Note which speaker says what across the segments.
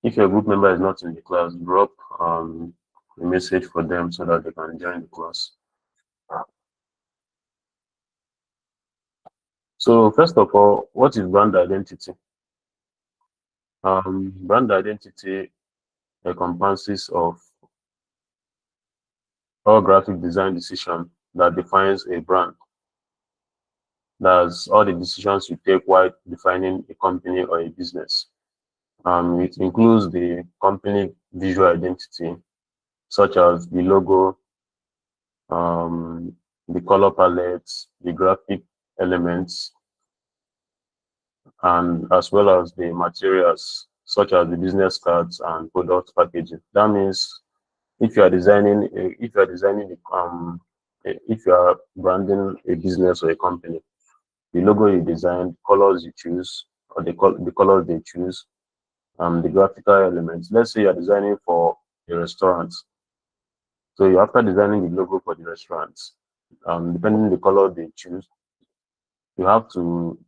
Speaker 1: If your group member is not in the class, drop a message for them so that they can join the class. So first of all, what is brand identity? Brand identity encompasses of all graphic design decision that defines a brand. That's all the decisions you take while defining a company or a business. It includes the company visual identity, such as the logo, the color palettes, the graphic elements, and as well as the materials, such as the business cards and product packaging. That means if you are designing, if you are branding a business or a company, the logo you design, colors you choose, or the colors they choose, the graphical elements. Let's say you're designing for a restaurant. So you after designing the logo for the restaurant, depending on the color they choose, you have to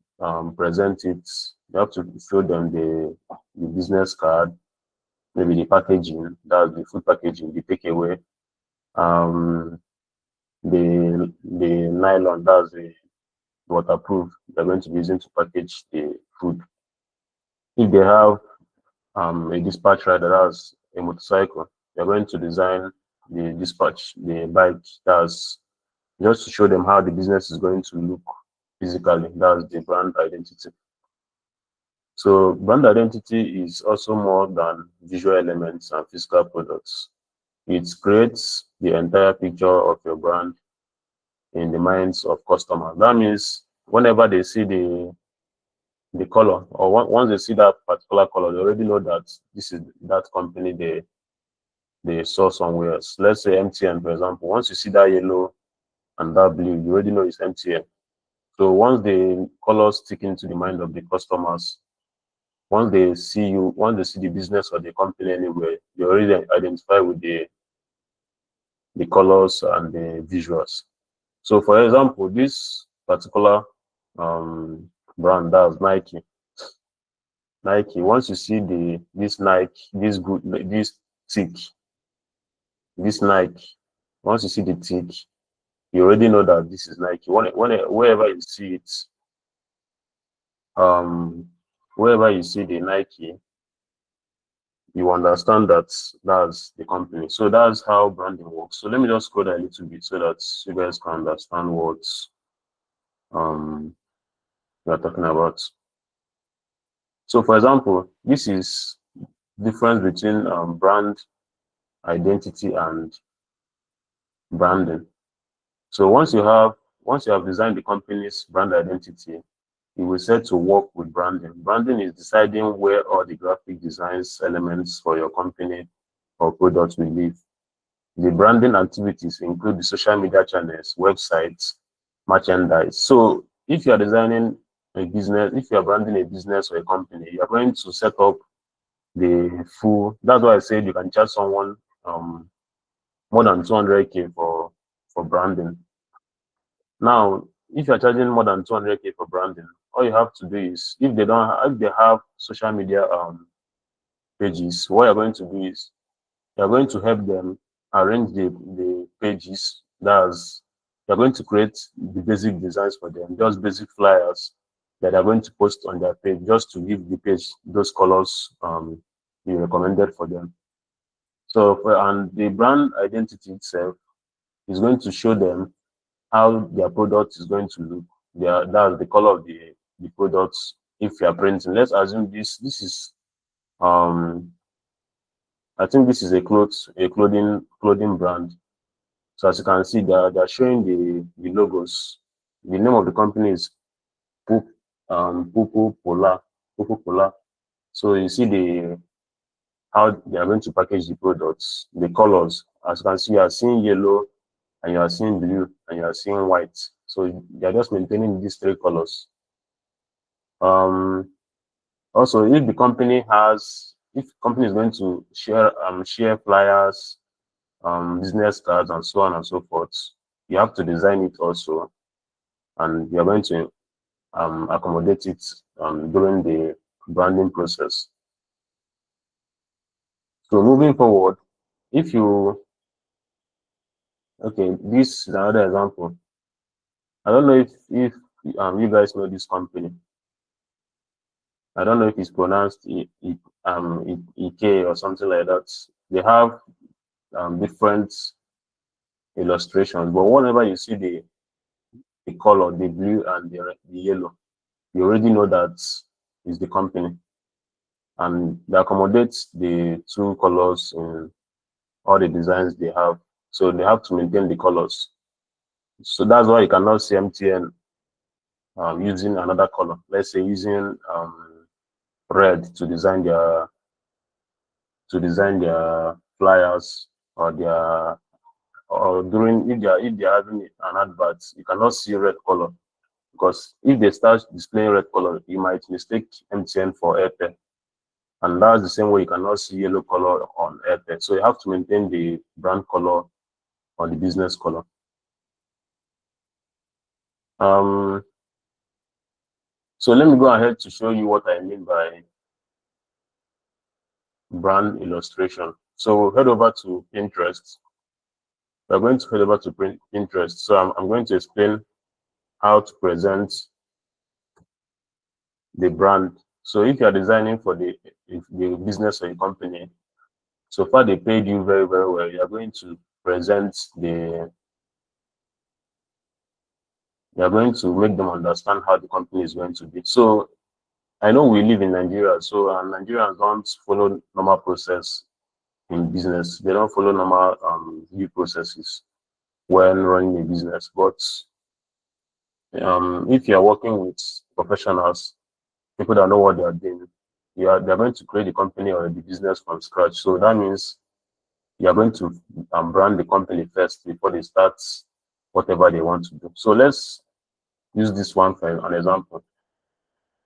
Speaker 1: present it. You have to show them the business card, maybe the packaging, that's the food packaging, the takeaway, um, the nylon, that's the waterproof they're going to be using to package the food. If they have a dispatch rider, that's a motorcycle, they're going to design the dispatch, the bike, that's just to show them how the business is going to look physically. That's the brand identity. So brand identity is also more than visual elements and physical products. It creates the entire picture of your brand in the minds of customers. That means whenever they see the color, or once they see that particular color, they already know that this is that company they saw somewhere else. Let's say MTN, for example. Once you see that yellow and that blue, you already know it's MTN. So once the colors stick into the mind of the customers, once they see the business or the company anywhere, they already identify with the colors and the visuals. So for example, this particular brand, that's Nike. Nike, once you see this Nike, this tick, this Nike, once you see the tick, you already know that this is Nike. Wherever you see it, wherever you see the Nike, you understand that that's the company. So that's how branding works. So let me just scroll down a little bit so that you guys can understand what we are talking about. So for example, this is difference between brand identity and branding. So once you have designed the company's brand identity, you will set to work with branding. Branding is deciding where all the graphic designs elements for your company or product will live. The branding activities include the social media channels, websites, merchandise. So if you are designing a business, if you are branding a business or a company, you are going to set up the full. That's why I said you can charge someone more than 200K for branding. Now, if you're charging more than 200K for branding, all you have to do is, if they have social media pages, what you're going to do is you're going to help them arrange the pages. You're going to create the basic designs for them, just basic flyers that are going to post on their page, just to give the page those colors you recommended for them. So and the brand identity itself is going to show them how their product is going to look. That's the color of the products. If you are printing, let's assume this is I think this is a clothing brand. So as you can see, they're showing the logos. The name of the company is Pupu Polar. Pupu Polar. So you see how they are going to package the products, the colors. As you can see, you are seeing yellow, and you are seeing blue, and you are seeing white. So they are just maintaining these three colors. Also, if the company is going to share flyers, business cards, and so on and so forth, you have to design it also, and you're going to accommodate it during the branding process. So moving forward, if you, okay, this is another example. I don't know if you guys know this company. I don't know if it's pronounced EK or something like that. They have different illustrations, but whenever you see the color, the blue and the yellow, you already know that is the company, and they accommodate the two colors in all the designs they have. So they have to maintain the colors. So that's why you cannot see MTN using another color. Let's say using red to design their flyers or their or during if they are having an advert, you cannot see red color, because if they start displaying red color, you might mistake MTN for Airtel. And that's the same way you cannot see yellow color on Airtel. So you have to maintain the brand color or the business color. Um, so let me go ahead to show you what I mean by brand illustration. So head over to Pinterest. We're going to head over to Pinterest. So I'm going to explain how to present the brand. So if you are designing for the business or the company, so far they paid you very, very well. You are going to present you are going to make them understand how the company is going to be. So I know we live in Nigeria, so Nigerians don't follow normal process in business. They don't follow normal due processes when running a business. But if you are working with professionals, people that know what they are doing, they're going to create the company or the business from scratch. So that means you are going to brand the company first before they start whatever they want to do. So let's use this one for an example.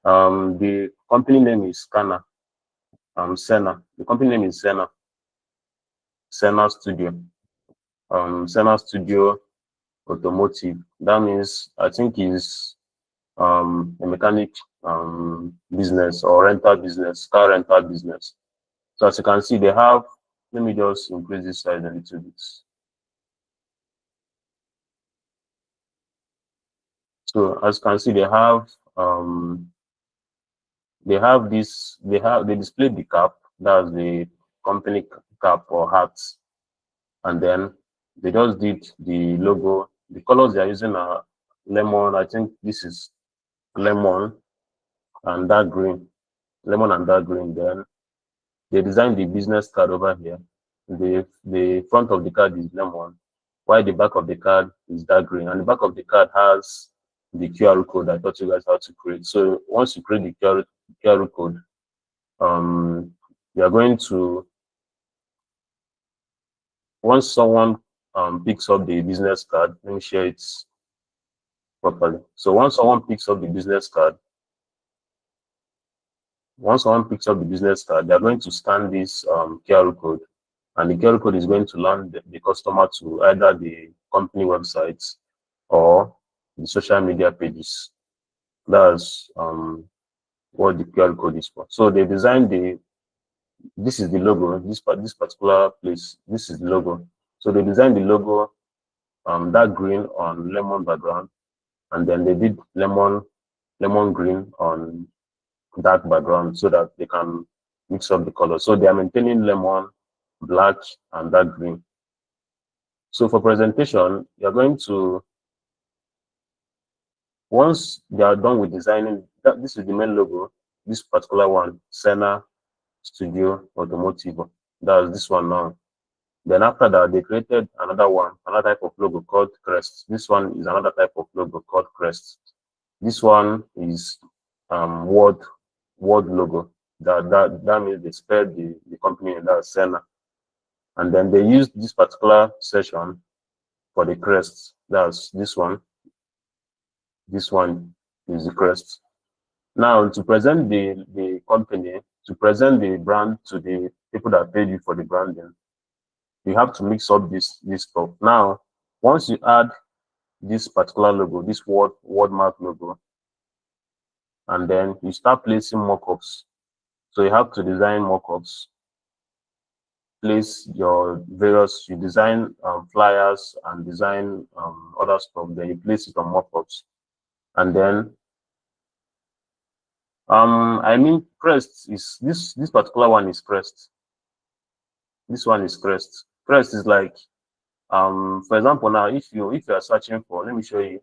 Speaker 1: The company name is Sena. The company name is Sena Studio. Sena Studio Automotive. That means I think is a mechanic business or rental business, car rental business. So as you can see, they have, let me just increase this size a little bit. So as you can see, they display the cap, that's the company cap or hat, and then they just did the logo. The colors they are using are lemon, I think this is lemon and dark green, lemon and dark green. Then they designed the business card over here. The front of the card is lemon, while the back of the card is dark green, and the back of the card has the QR code I taught you guys how to create. So once you create the QR code, you are going to, once someone picks up the business card, let me share it properly. So once someone picks up the business card, they're going to scan this QR code, and the QR code is going to land the customer to either the company websites or the social media pages. That's what the QR code is for. So they designed this is the logo, this particular place, this is the logo. So they designed the logo dark green on lemon background, and then they did lemon green on dark background so that they can mix up the colors. So they are maintaining lemon, black, and dark green. So for presentation, you're going to, once they are done with designing, this is the main logo, this particular one, Sena Studio Automotive. That's this one now. Then after that, they created another one, another type of logo called Crest. This one is another type of logo called Crest. This one is word logo. That means they spelled the company in that Sena. And then they used this particular section for the crest. That's this one. This one is the crest. Now to present the company, to present the brand to the people that paid you for the branding, you have to mix up this stuff. Now, once you add this particular logo, this wordmark logo, and then you start placing mock-ups. So you have to design mock-ups. place your various, you design flyers and design other stuff, then you place it on mockups. And then I mean crest is this particular one is crest. This one is crest. Crest is like for example, now if you are searching for, let me show you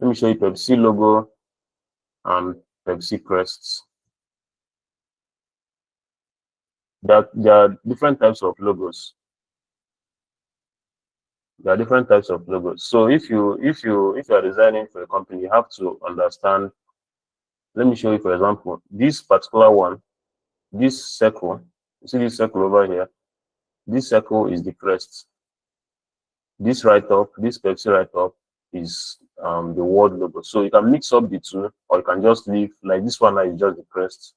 Speaker 1: Pepsi logo and Pepsi crests. There are different types of logos. There are different types of logos. So if you are designing for a company, you have to understand. Let me show you, for example, this particular one, this circle. You see this circle over here? This circle is the crest. This right up, this Pepsi right up is the word logo. So you can mix up the two, or you can just leave like this one now is just the crest.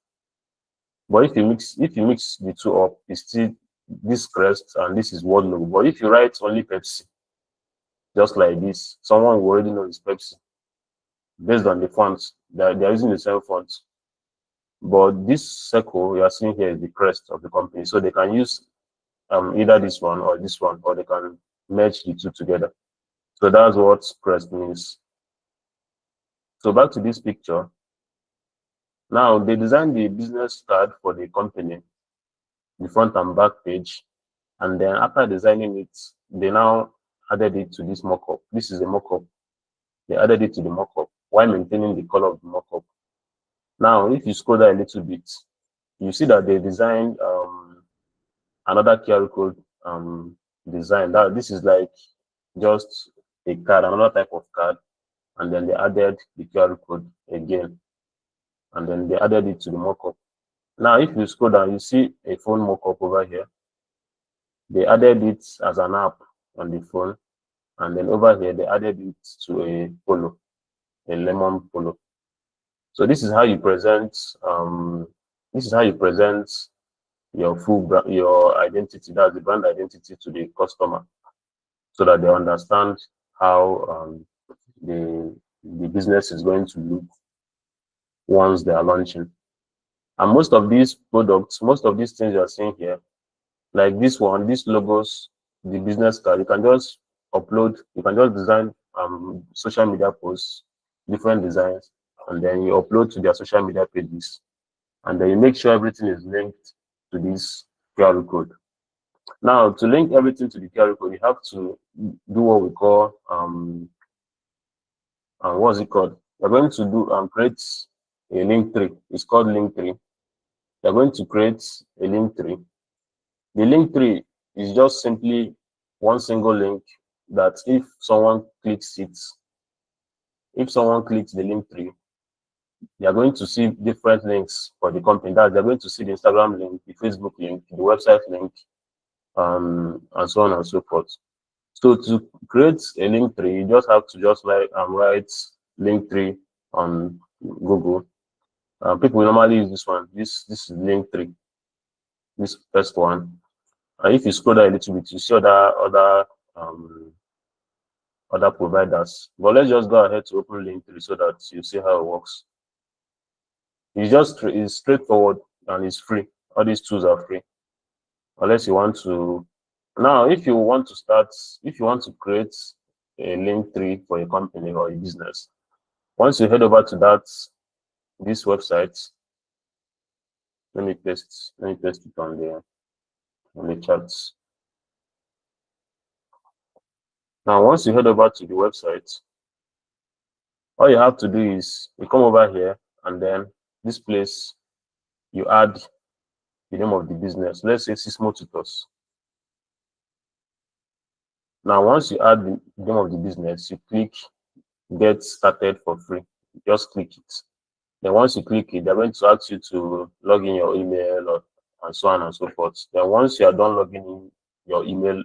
Speaker 1: But if you mix the two up, it's still this crest and this is word logo. But if you write only Pepsi, just like this, someone will already know it's Pepsi based on the fonts. They're using the same fonts. But this circle you are seeing here is the crest of the company. So they can use either this one, or they can merge the two together. So that's what crest means. So back to this picture. Now they designed the business card for the company, the front and back page. And then after designing it, they now added it to this mockup. This is a mockup. They added it to the mockup while maintaining the color of the mockup. Now, if you scroll down a little bit, you see that they designed another QR code design. That this is like just a card, another type of card, and then they added the QR code again, and then they added it to the mockup. Now, if you scroll down, you see a phone mockup over here. They added it as an app on the phone, and then over here they added it to a polo, a lemon polo. So this is how you present. This is how you present your your identity, that's the brand identity, to the customer, so that they understand how the business is going to look once they are launching. And most of these products, most of these things you are seeing here, like this one, these logos, the business card, you can just upload, you can just design social media posts, different designs, and then you upload to their social media pages, and then you make sure everything is linked to this QR code. Now, to link everything to the QR code, you have to do what we call what's it called? We're going to do create a link tree. It's called link tree. You're going to create a link tree. The link tree is just simply one single link that if someone clicks it, if someone clicks the link tree, they are going to see different links for the company. That they're going to see the Instagram link, the Facebook link, the website link, and so on and so forth. So to create a link tree, you just have to just like write link tree on Google. People normally use this one. This is link tree. This first one. And if you scroll down a little bit, you see other providers. But let's just go ahead to open link tree so that you see how it works. It's straightforward and it's free. All these tools are free, unless you want to. Now, if you want to create a link tree for a company or a business, once you head over to this website, let me paste it on the charts. Now, once you head over to the website, all you have to do is you come over here, and then this place you add the name of the business. Let's say Sismo Tutors. Now, once you add the name of the business, you click get started for free. Just click it. Then once you click it, they're going to ask you to log in your email and so on and so forth. Then once you are done logging in your email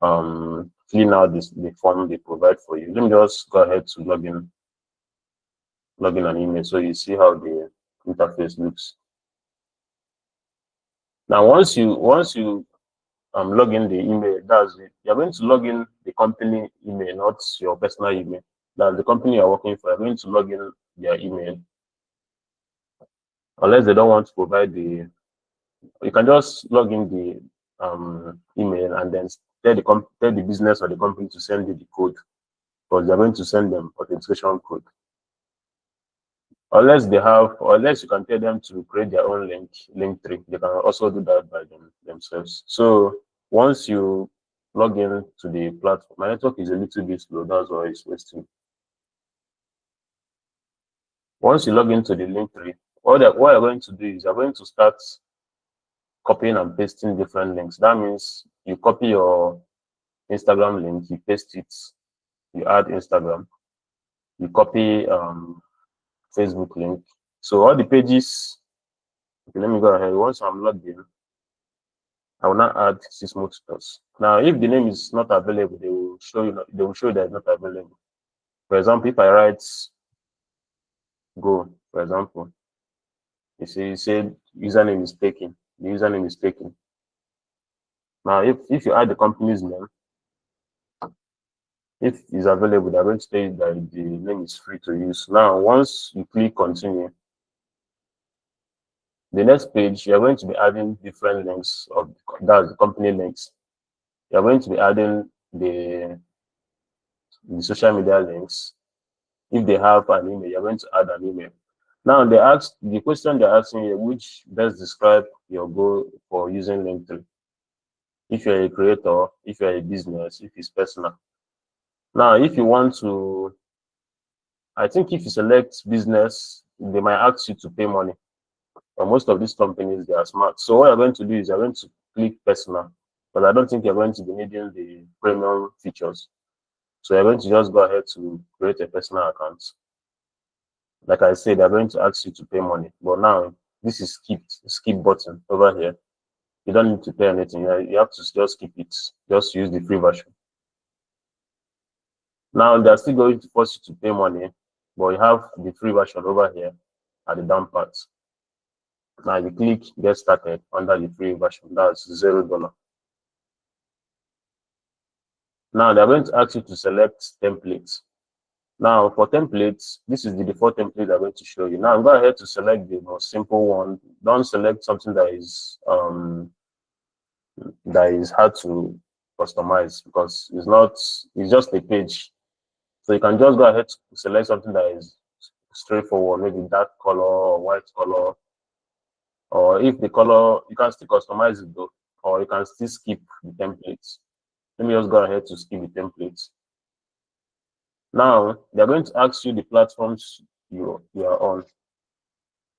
Speaker 1: and filling out the form they provide for you, let me just go ahead to log in an email so you see how the interface looks. Now, once you log in the email, that's it. You're going to log in the company email, not your personal email. That's the company you're working for. You're going to log in their email. unless they don't want to provide the, you can just log in the email and then tell the business or the company to send you the code, because they're going to send them authentication code. Unless they have, or unless you can tell them to create their own link tree, they can also do that by themselves. So once you log in to the platform, my network is a little bit slow, that's why it's wasting. Once you log into the link tree, what you're going to do is you're going to start copying and pasting different links. That means you copy your Instagram link, you paste it, you add Instagram, you copy Facebook link. So all the pages, okay, let me go ahead. Once I'm logged in, I will now add Sysmo Tutors. Now, if the name is not available, they will show you that it's not available. For example, if I write Go, for example, you say username is taken. The username is taken. Now, if you add the company's name, if it's available, they're going to tell you that the name is free to use. Now, once you click continue, the next page, you're going to be adding different links of that's the company links. You're going to be adding the social media links. If they have an email, you're going to add an email. Now the question they're asking you, which best describe your goal for using LinkedIn. If you're a creator, if you're a business, if it's personal. Now, if you want to, I think if you select business, they might ask you to pay money. But most of these companies, they are smart. So what you're going to do is you're going to click personal, but I don't think you're going to be needing the premium features. So you're going to just go ahead to create a personal account. Like I said, they're going to ask you to pay money. But now this is skip button over here. You don't need to pay anything. You have to just skip it. Just use the free version. Now they're still going to force you to pay money, but you have the free version over here at the down part. Now you click get started under the free version. That's $0. Now they're going to ask you to select templates. Now for templates, this is the default template I'm going to show you. Now go ahead to select the most simple one. Don't select something that is hard to customize, because it's just a page. So you can just go ahead to select something that is straightforward, maybe dark color or white color. Or if the color, you can still customize it though, or you can still skip the templates. Let me just go ahead to skip the templates. Now they're going to ask you the platforms you are on,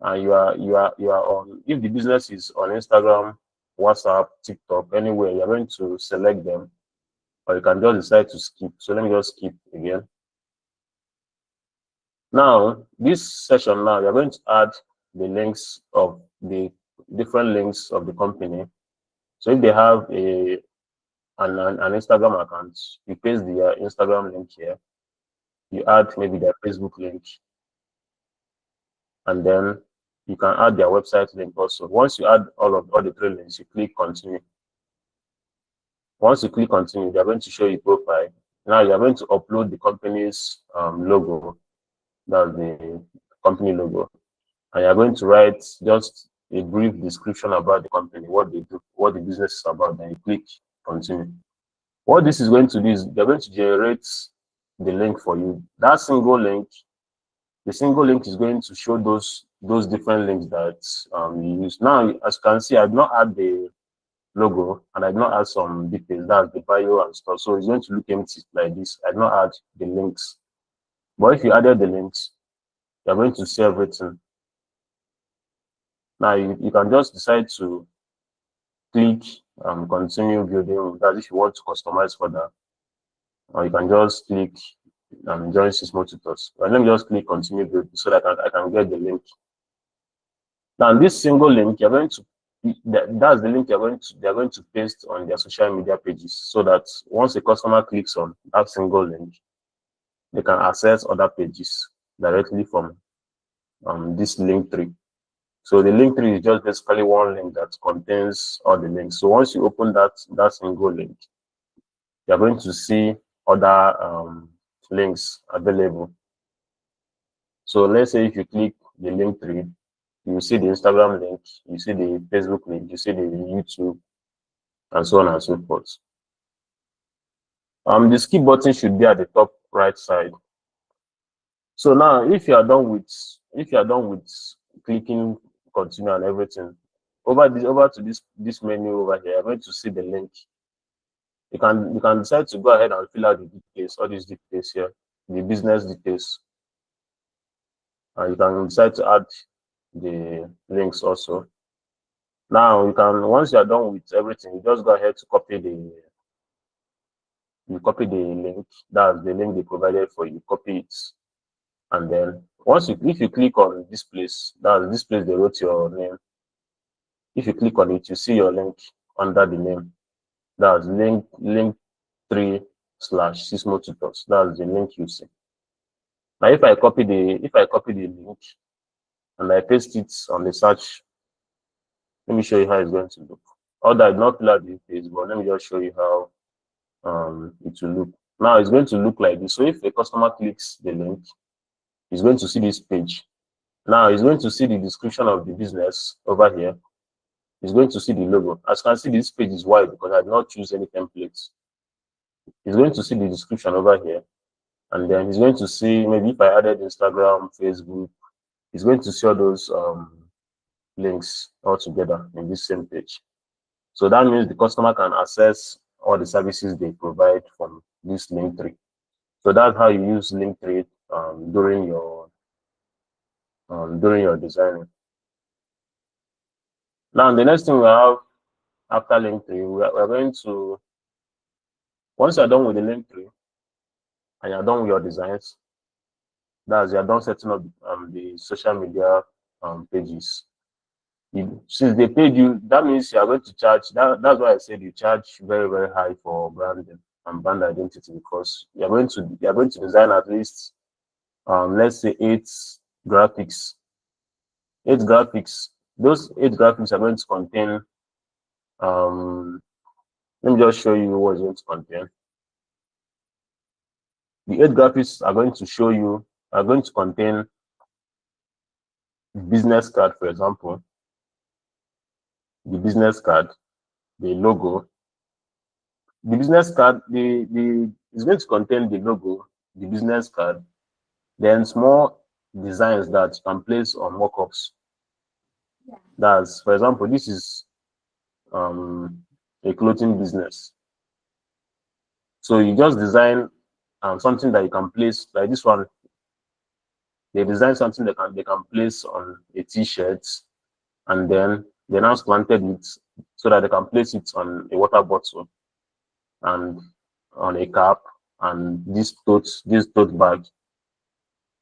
Speaker 1: and you are on. If the business is on Instagram, WhatsApp, TikTok, anywhere, you're going to select them, or you can just decide to skip. So let me just skip again. Now this session, now you're going to add the links of the different links of the company. So if they have an Instagram account, you paste the Instagram link here. You add maybe their Facebook link, and then you can add their website link also. Once you add all the three links, you click continue. Once you click continue, they're going to show you profile. Now you're going to upload the company's logo. That's the company logo. And you're going to write just a brief description about the company, what they do, what the business is about. Then you click continue. What this is going to do is they're going to generate the link for you. That single link, the single link is going to show those different links that you use. Now, as you can see, I've not add the logo and I've not add some details, that's the bio and stuff. So it's going to look empty like this. I've not add the links. But if you added the links, you're going to see everything. Now you can just decide to click continue building. That if you want to customize further, or you can just click join Sysmo Tutors. But let me just click continue building so that I can get the link. Now this single link, you're going to that's the link they're going to paste on their social media pages, so that once a customer clicks on that single link, they can access other pages directly from this link tree. So the link tree is just basically one link that contains all the links. So once you open that single link, you're going to see other links available. So let's say if you click the link tree, You see the Instagram link, you see the Facebook link, you see the YouTube, and so on and so forth. The skip button should be at the top right side. So now, if you are done with clicking continue and everything, over to this menu over here, you're going to see the link. You can decide to go ahead and fill out the details, all these details here, the business details, and you can decide to add the links also. Now you can, once you are done with everything, you just go ahead to copy the link. That's the link they provided for you. Copy it, and then if you click on this place, that's this place they wrote your name. If you click on it, you see your link under the name. That's link3/Sysmo Tutors. That's the link you see. Now if I copy the link and I paste it on the search, let me show you how it's going to look. Although I did not fill out the page, but let me just show you how it will look. Now it's going to look like this. So if a customer clicks the link, he's going to see this page. Now he's going to see the description of the business over here. He's going to see the logo. As you can see, this page is wide because I did not choose any templates. He's going to see the description over here, and then he's going to see, maybe if I added Instagram, Facebook, he's going to see all those links all together in this same page. So that means the customer can access all the services they provide from this Linktree. So that's how you use Linktree during your designing. Now the next thing we have after Linktree, we're going to, once you're done with the Linktree and you're done with your designs, that's you're done setting up the social media pages. Since they paid you, that means you are going to charge. That's why I said you charge very, very high for branding and brand identity, because you're going to design at least let's say 8 graphics. 8 graphics. Those 8 graphics are going to contain let me just show you what it's going to contain. The 8 graphics are going to contain business card, for example. The business card, the logo. The business card, is going to contain the logo, the business card, then small designs that you can place on mockups. That's, for example, this is a clothing business. So you just design something that you can place, like this one. They design something they can place on a t-shirt, and then they now slanted it so that they can place it on a water bottle and on a cap and this tote bag.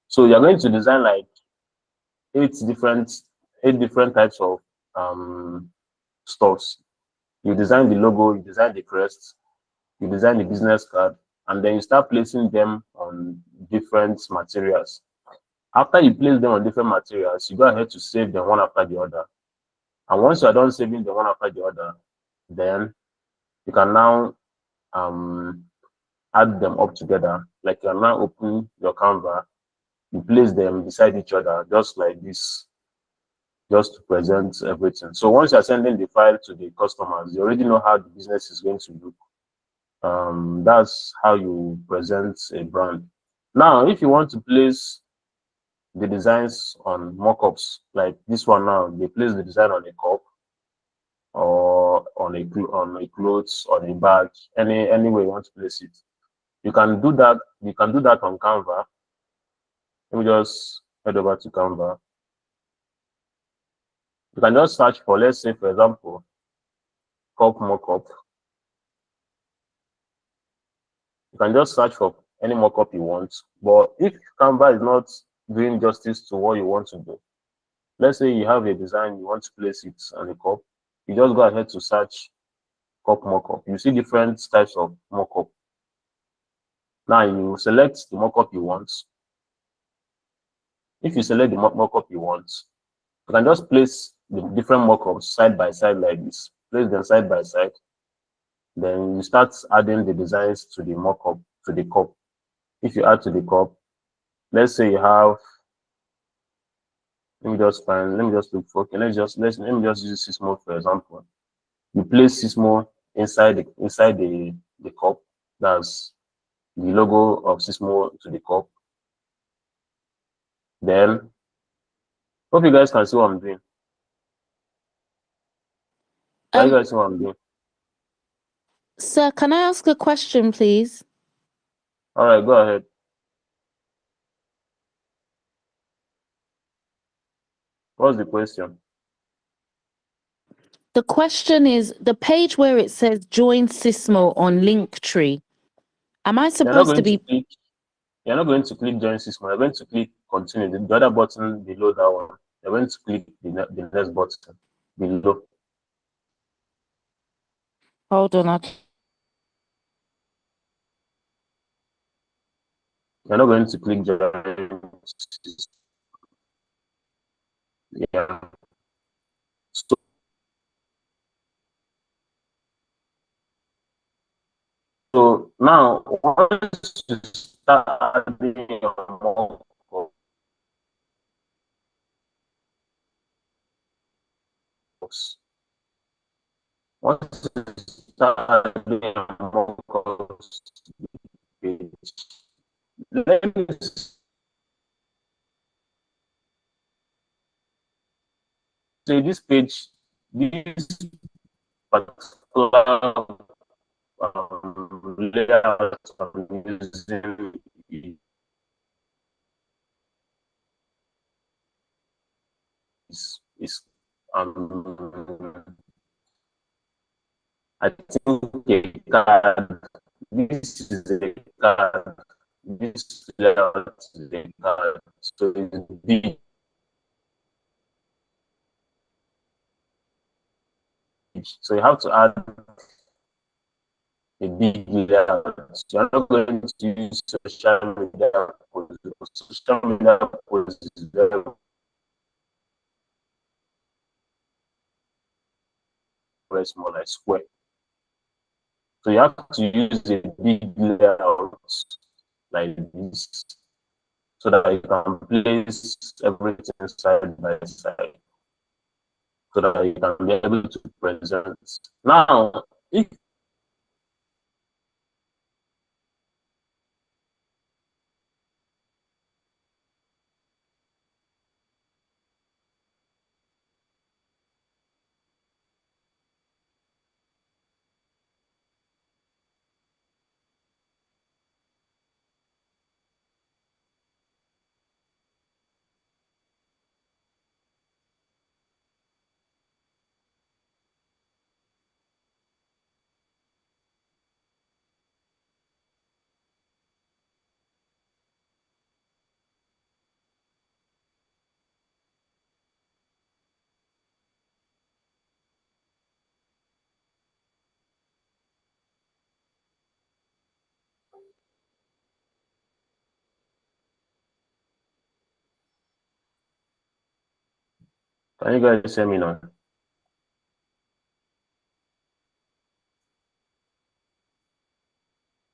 Speaker 1: So you're going to design like 8 different types of stuffs. You design the logo, you design the crest, you design the business card, and then you start placing them on different materials. After you place them on different materials, you go ahead to save them one after the other. And once you are done saving them one after the other, then you can now add them up together. Like you are now opening your Canva, you place them beside each other, just like this, just to present everything. So once you are sending the file to the customers, you already know how the business is going to look. That's how you present a brand. Now, if you want to place the designs on mockups, like this one now, they place the design on a cup or on a clothes, on a bag, any way you want to place it. You can do that. You can do that on Canva. Let me just head over to Canva. You can just search for, let's say, for example, cup mockup. You can just search for any mockup you want. But if Canva is not doing justice to what you want to do, let's say you have a design, you want to place it on a cup, you just go ahead to search cup mockup. You see different types of mockup. Now you select the mockup you want. If you select the mockup you want, you can just place the different mockups side by side like this. Place them side by side. Then you start adding the designs to the mockup, to the cup. If you add to the cup, let's say you have Let me just look for, okay, let me just use Sysmo for example. You place Sysmo inside the cup. That's the logo of Sysmo to the cup. Then, hope you guys can see what I'm doing. Can you guys see what I'm doing?
Speaker 2: Sir, can I ask a question, please?
Speaker 1: All right, go ahead. What's the question?
Speaker 2: The question is the page where it says join Sysmo on Linktree. Am I supposed to be?
Speaker 1: You're not going to click join Sysmo. You're going to click continue. The other button below that one. You're going to click the next button below.
Speaker 2: Hold on.
Speaker 1: You're not going to click join. Yeah. So now, once you start adding your mock ups, once you start doing your mock ups page, let me say this page, this particular layout I'm using is I think a card. This is a card. This layout is a card. So it's big. So you have to add a big layout. You're not going to use social media posts. Social media posts is very small, like square. So you have to use a big layout like this so that you can place everything side by side so that you can be able to present. Now, if can you guys hear me now?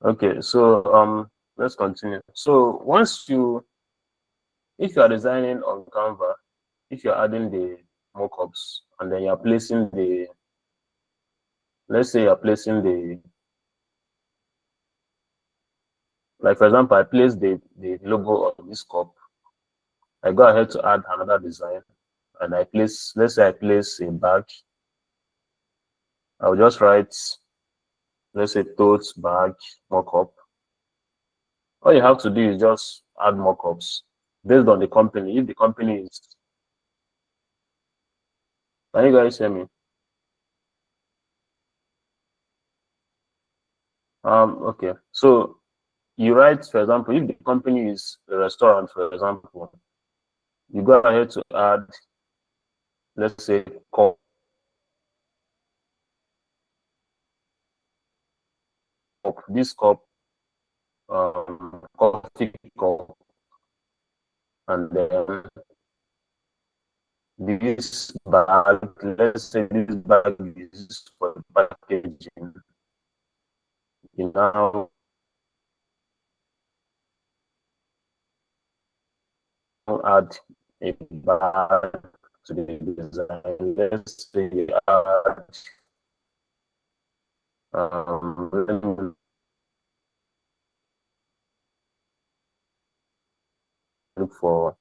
Speaker 1: Okay, so let's continue. So if you are designing on Canva, if you're adding the mockups and then you're placing let's say you're placing like for example, I place the logo of this cup. I go ahead to add another design and let's say I place a bag. I'll just write, let's say tote bag mockup. All you have to do is just add mockups based on the company. If the company is, can you guys hear me? Okay. So you write, for example, if the company is a restaurant, for example, you go ahead to add, let's say, cup. This cup, coffee cup, and then this bag, let's say this bag is for packaging. You now add a badge to the design. Let's say you add let me look for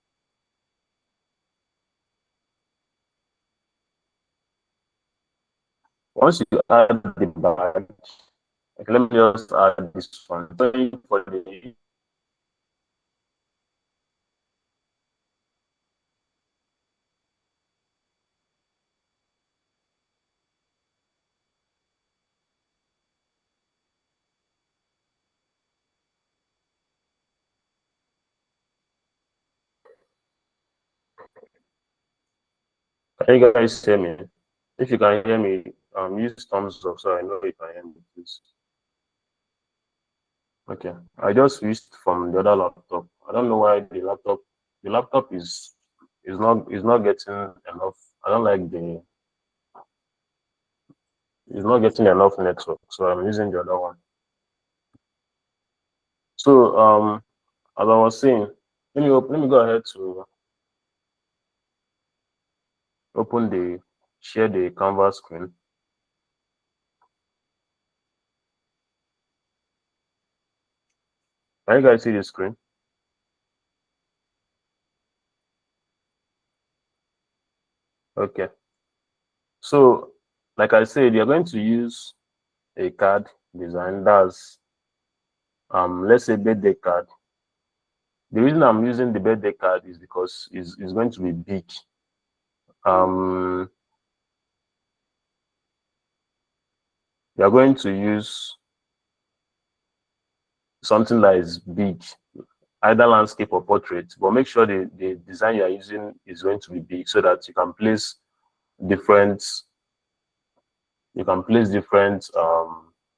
Speaker 1: once you add the badge, okay, let me just add this one. So for the can you guys hear me? If you can hear me, use thumbs up so I know you can hear me, please. Okay, I just switched from the other laptop. I don't know why the laptop is not getting enough. I don't like the it's not getting enough network, so I'm using the other one. So as I was saying, let me go ahead to share the Canvas screen. Can you guys see the screen? Okay. So, like I said, you're going to use a card design. That's let's say birthday card. The reason I'm using the birthday card is because it's going to be big. You're going to use something that is big, either landscape or portrait, but make sure the design you're using is going to be big so that you can place different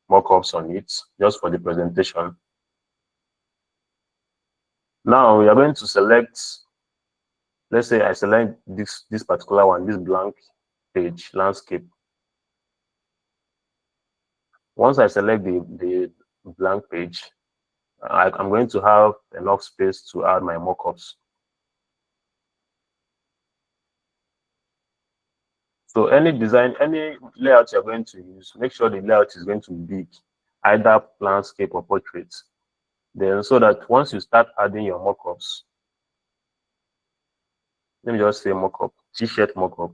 Speaker 1: mock-ups on it just for the presentation. Now we are going to select, let's say I select this particular one, this blank page, landscape. Once I select the blank page, I'm going to have enough space to add my mock-ups. So any design, any layout you're going to use, make sure the layout is going to be big, either landscape or portrait. Then so that once you start adding your mock-ups, let me just say mock-up, t-shirt mock-up.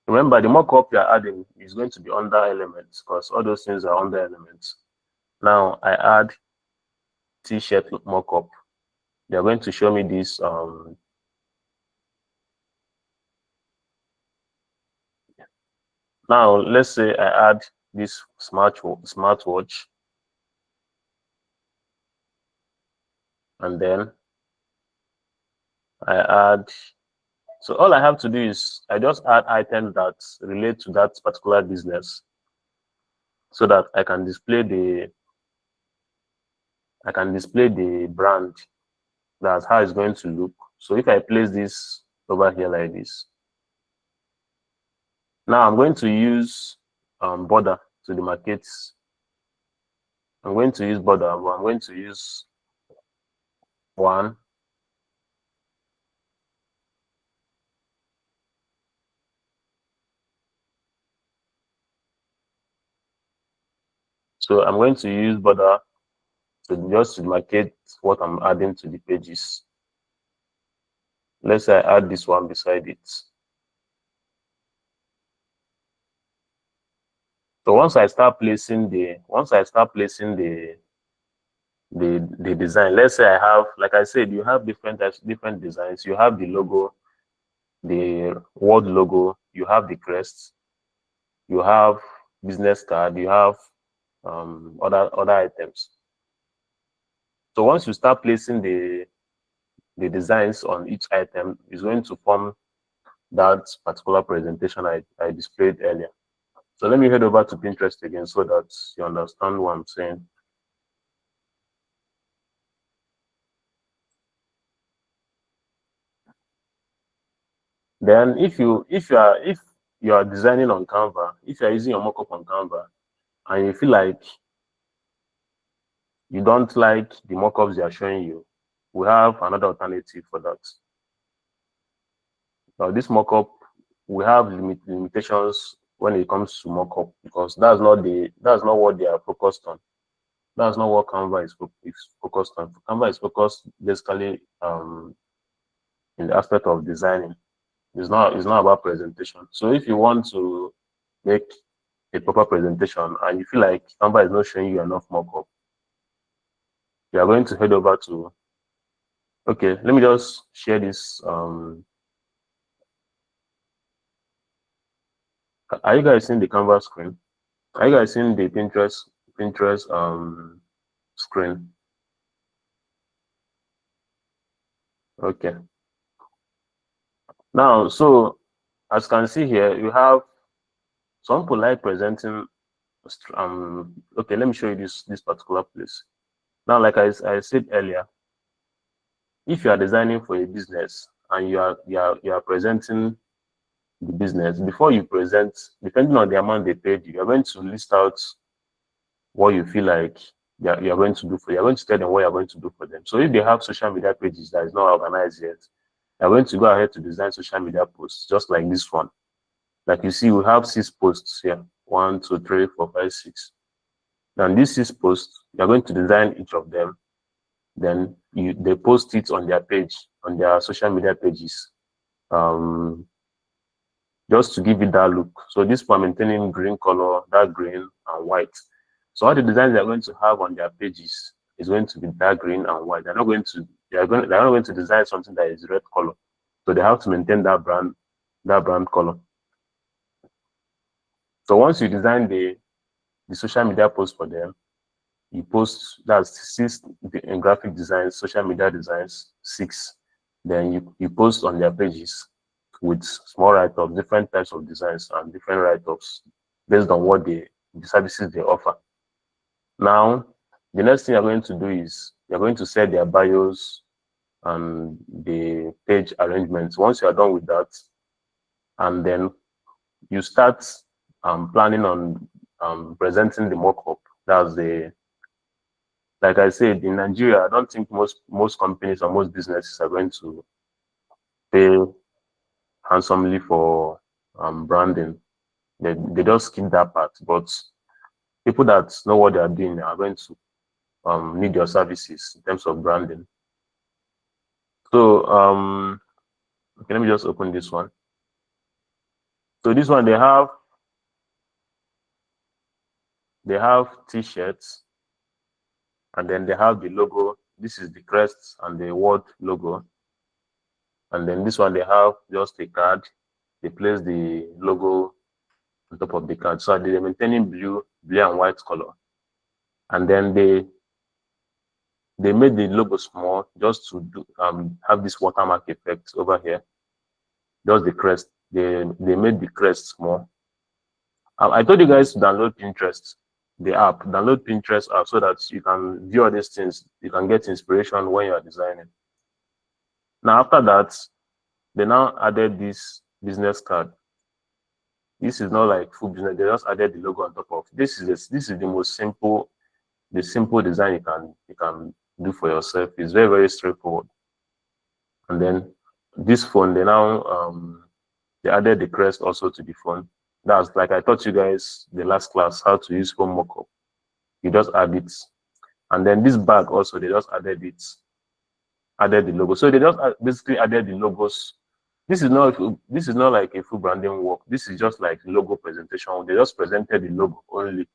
Speaker 1: Remember, the mock-up you're adding is going to be under elements because all those things are under elements. Now I add t-shirt mock-up. They're going to show me this now let's say I add this smartwatch, and then I add, so all I have to do is I just add items that relate to that particular business so that I can display the brand. That's how it's going to look. So if I place this over here like this, now I'm going to use border to demarcate. I'm going to use border, but I'm going to use 1. So I'm going to use border to just demarcate what I'm adding to the pages. Let's say I add this one beside it. So once I start placing the design, let's say I have, like I said, you have different designs. You have the logo, the word logo, you have the crest, you have business card, you have other items. So once you start placing the designs on each item, is going to form that particular presentation I displayed earlier. So let me head over to Pinterest again so that you understand what I'm saying. Then if you are designing on Canva, if you are using your mockup on Canva and you feel like you don't like the mockups they are showing you, we have another alternative for that. Now, this mockup, we have limitations when it comes to mockup, because that's not what they are focused on. That's not what Canva is focused on. Canva is focused basically in the aspect of designing. It's not about presentation. So if you want to make a proper presentation and you feel like Canva is not showing you enough mockup, you are going to head over to, okay, let me just share this. Are you guys seeing the Canva screen? Are you guys seeing the Pinterest screen? Okay. Now, so as you can see here, you have some people like presenting. Okay, let me show you this particular place. Now, like I said earlier, if you are designing for a business and you are presenting the business, before you present, depending on the amount they paid you, you're going to list out what you feel like you're going to do for them. You're going to tell them what you're going to do for them. So if they have social media pages that is not organized yet, you're going to go ahead to design social media posts, just like this one. Like you see, we have 6 posts here. 1, 2, 3, 4, 5, 6. And these 6 posts, you're going to design each of them. Then they post it on their page, on their social media pages. Just to give it that look. So this one maintaining green color, dark green, and white. So all the designs they're going to have on their pages is going to be dark green and white. They're not going to design something that is red color. So they have to maintain that brand color. So once you design the social media post for them, you post, that's 6 in graphic designs, social media designs, 6. Then you post on their pages with small write-ups, different types of designs and different write-ups based on what the services they offer. Now, the next thing you're going to do is you're going to set their bios and the page arrangements. Once you are done with that, and then you start planning on presenting the mock-up. That's like I said, in Nigeria, I don't think most companies or most businesses are going to pay handsomely for branding. They just skip that part. But people that know what they are doing are going to need your services in terms of branding. So okay, let me just open this one. So this one, they have t-shirts, and then they have the logo. This is the crest and the word logo. And then this one, they have just a card. They place the logo on top of the card. So they're maintaining blue and white color. And then they made the logo small just to do, have this watermark effect over here. Just the crest. They made the crest small. I told you guys to download Pinterest, the app. Download Pinterest app so that you can view all these things. You can get inspiration when you are designing. Now, after that, they now added this business card. This is not like full business. They just added the logo on top of. This is the most simple, design you can do for yourself. It's very, very straightforward. And then this phone, they now they added the crest also to the phone. That's like I taught you guys the last class how to use phone mockup. You just add it, and then this bag also they just added the logo. So they just basically added the logos. This is not like a full branding work. This is just like logo presentation. They just presented the logo only.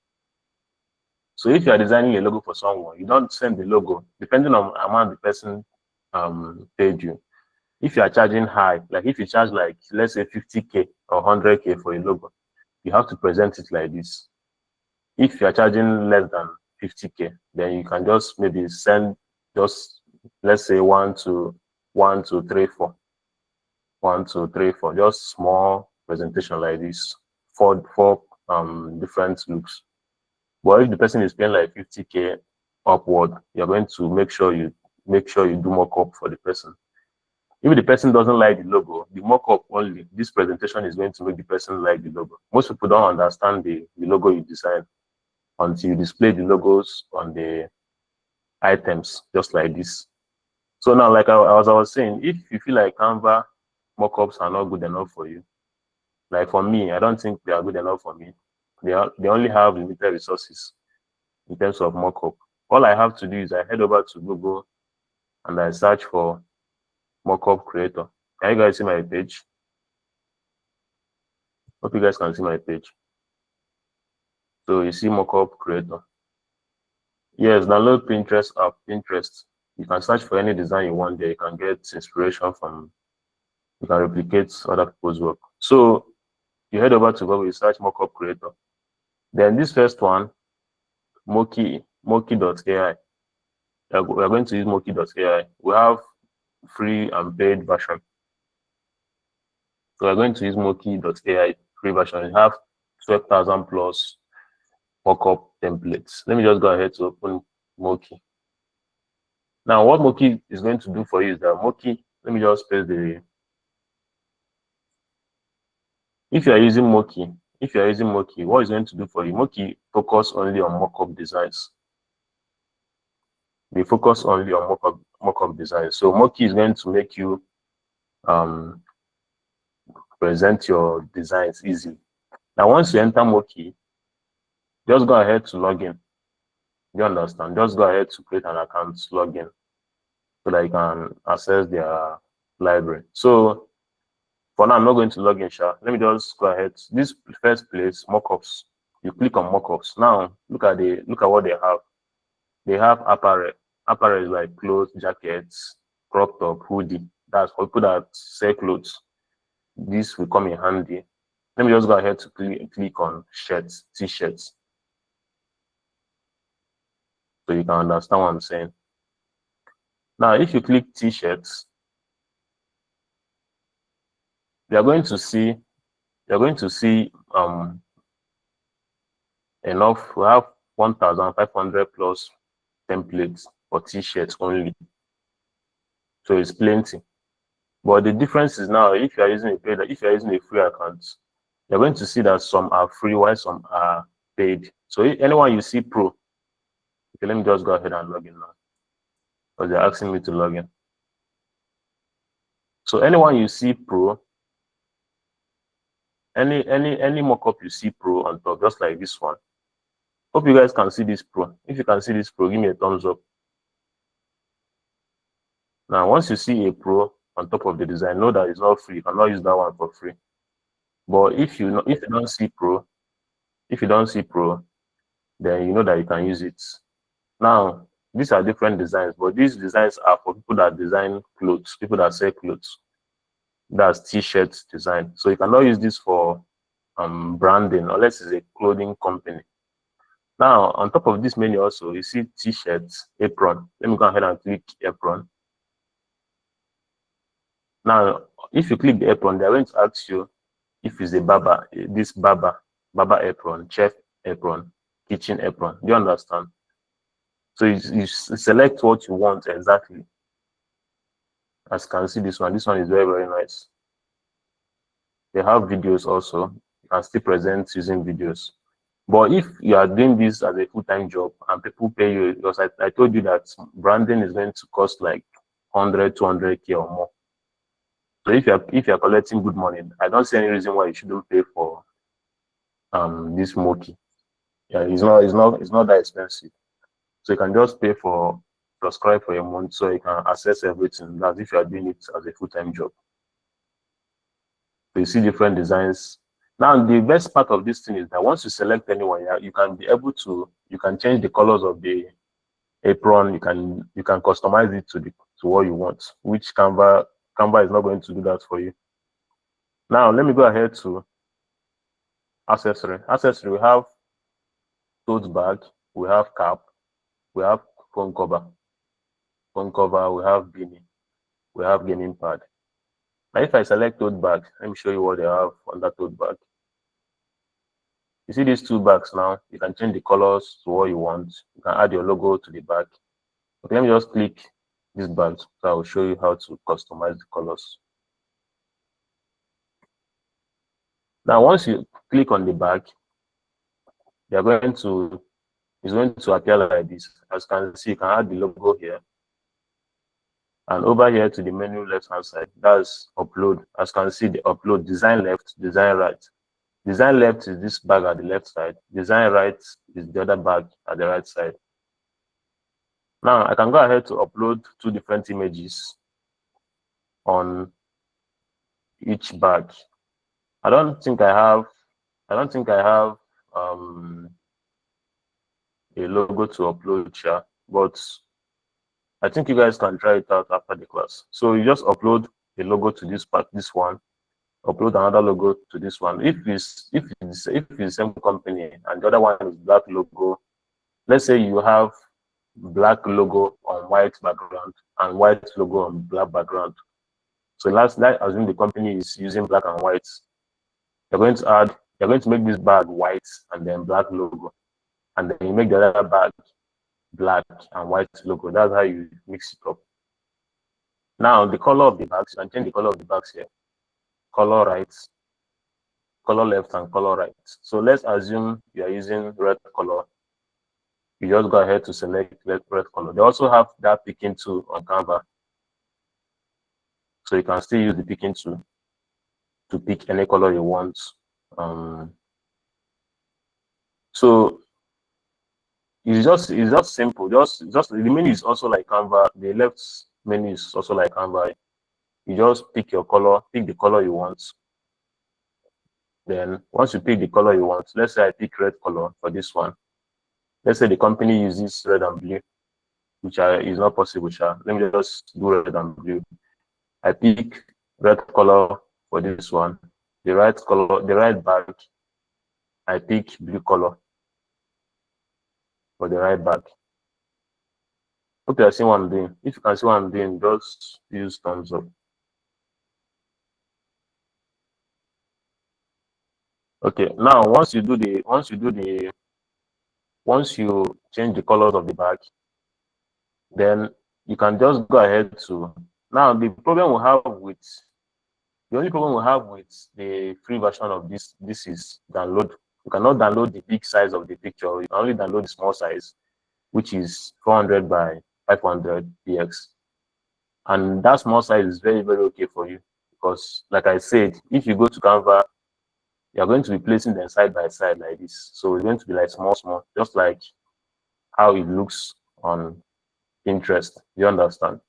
Speaker 1: So if you are designing a logo for someone, you don't send the logo depending on the amount the person paid you. If you are charging high, like if you charge like let's say 50K or 100K for a logo, you have to present it like this. If you are charging less than 50K, then you can just maybe send just let's say 1, 2, 3, 4. 1, 2, 3, 4. Just small presentation like this. 4 different looks. But if the person is paying like 50K upward, you're going to make sure you do mock-up for the person. If the person doesn't like the logo, the mock-up only, this presentation is going to make the person like the logo. Most people don't understand the logo you design until you display the logos on the items, just like this. So now, like as I was saying, if you feel like Canva mockups are not good enough for you, like for me, I don't think they are good enough for me. They only have limited resources in terms of mockup. All I have to do is I head over to Google and I search for mockup creator. Can you guys see my page? Hope you guys can see my page. So you see mockup creator. Yes, download Pinterest app, Pinterest. You can search for any design you want there. You can get inspiration from, you can replicate other people's work. So you head over to Google, you search mockup creator. Then this first one, Moki.ai. We're going to use Moki.ai. We have free and paid version. So we're going to use Moki.ai free version. We have 12,000 plus mockup templates. Let me just go ahead to open Moki. Now, what Moki is going to do for you is that Moki, let me just paste the. If you are using Moki, what is going to do for you? Moki focus only on mockup designs. We focus only on mockup designs. So Moki is going to make you present your designs easily. Now, once you enter Moki, just go ahead to log in. You understand? Just go ahead to create an account, log in, so that you can access their library. So for now, I'm not going to log in, Sha. Let me just go ahead. This first place, mockups. You click on mockups. Now look at what they have. They have apparel. Apparel is like clothes, jackets, crop top, hoodie. That's for people that sell clothes. This will come in handy. Let me just go ahead to click on shirts, t-shirts. So you can understand what I'm saying. Now, if you click t-shirts, you're going to see enough. We have 1,500 plus templates for t-shirts only. So it's plenty. But the difference is now, if you're using a paid, if you're using a free account, you're going to see that some are free while some are paid. So if anyone you see pro, okay, let me just go ahead and log in now, because they're asking me to log in. So anyone you see pro, any mockup you see pro on top, just like this one. Hope you guys can see this pro. If you can see this pro, give me a thumbs up. Now, once you see a pro on top of the design, know that it's not free. You cannot use that one for free. But if you don't see pro, then you know that you can use it. Now, these are different designs, but these designs are for people that design clothes, people that sell clothes. That's t-shirt design. So you cannot use this for branding unless it's a clothing company. Now, on top of this menu also, you see t-shirts, apron. Let me go ahead and click apron. Now, if you click the apron, they're going to ask you if it's a barber, this barber apron, chef apron, kitchen apron. Do you understand? So you select what you want exactly. As you can see, this one is very, very nice. They have videos also. You can still present using videos. But if you are doing this as a full-time job and people pay you, because I told you that branding is going to cost like 100, 200K or more. So if you're collecting good money, I don't see any reason why you shouldn't pay for this Moki. Yeah, it's not that expensive. So you can just subscribe for a month so you can access everything. That's if you are doing it as a full-time job. So you see different designs. Now the best part of this thing is that once you select anyone, you can change the colors of the apron. You can customize it to what you want, which Canva is not going to do that for you. Now let me go ahead to accessory. Accessory, we have tote bag, we have cap, we have phone cover, we have beanie, we have gaming pad. Now if I select tote bag, let me show you what they have on that tote bag. You see these two bags now, you can change the colors to what you want. You can add your logo to the bag. Okay, let me just click this bag so I will show you how to customize the colors. Now once you click on the bag, it's going to appear like this. As you can see, you can add the logo here. And over here to the menu left hand side, that's upload. As you can see, the upload, design left, design right. Design left is this bag at the left side. Design right is the other bag at the right side. Now I can go ahead to upload 2 different images on each bag. I don't think I have a logo to upload here, but I think you guys can try it out after the class. So you just upload a logo to this part, this one, upload another logo to this one. If it's the same company and the other one is black logo, let's say you have black logo on white background and white logo on black background. So let's assume the company is using black and white. You're going to make this bag white and then black logo, and then you make the other bag black and white logo. That's how you mix it up. Now the color of the bags, you can change the color of the bags here. Color right, color left, and color right. So let's assume you are using red color. You just go ahead to select red color. They also have that picking tool on Canva. So you can still use the picking tool to pick any color you want. So it's just simple. Just the menu is also like Canva. The left menu is also like Canva. You just pick your color, pick the color you want. Then once you pick the color you want, let's say I pick red color for this one. Let's say the company uses red and blue, which is not possible. Let me just do red and blue. I pick red color for this one. The right bag, I pick blue color for the right bag. Hope you are seeing what I'm doing. If you can see what I'm doing, just use thumbs up. Okay, now once you change the colors of the bag, then you can just go ahead to. Now the only problem we have with the free version of this is download. You cannot download the big size of the picture. You can only download the small size, which is 400 by 500 px. And that small size is very, very okay for you because, like I said, if you go to Canva, you're going to be placing them side by side like this. So it's going to be like small, just like how it looks on Pinterest. You understand?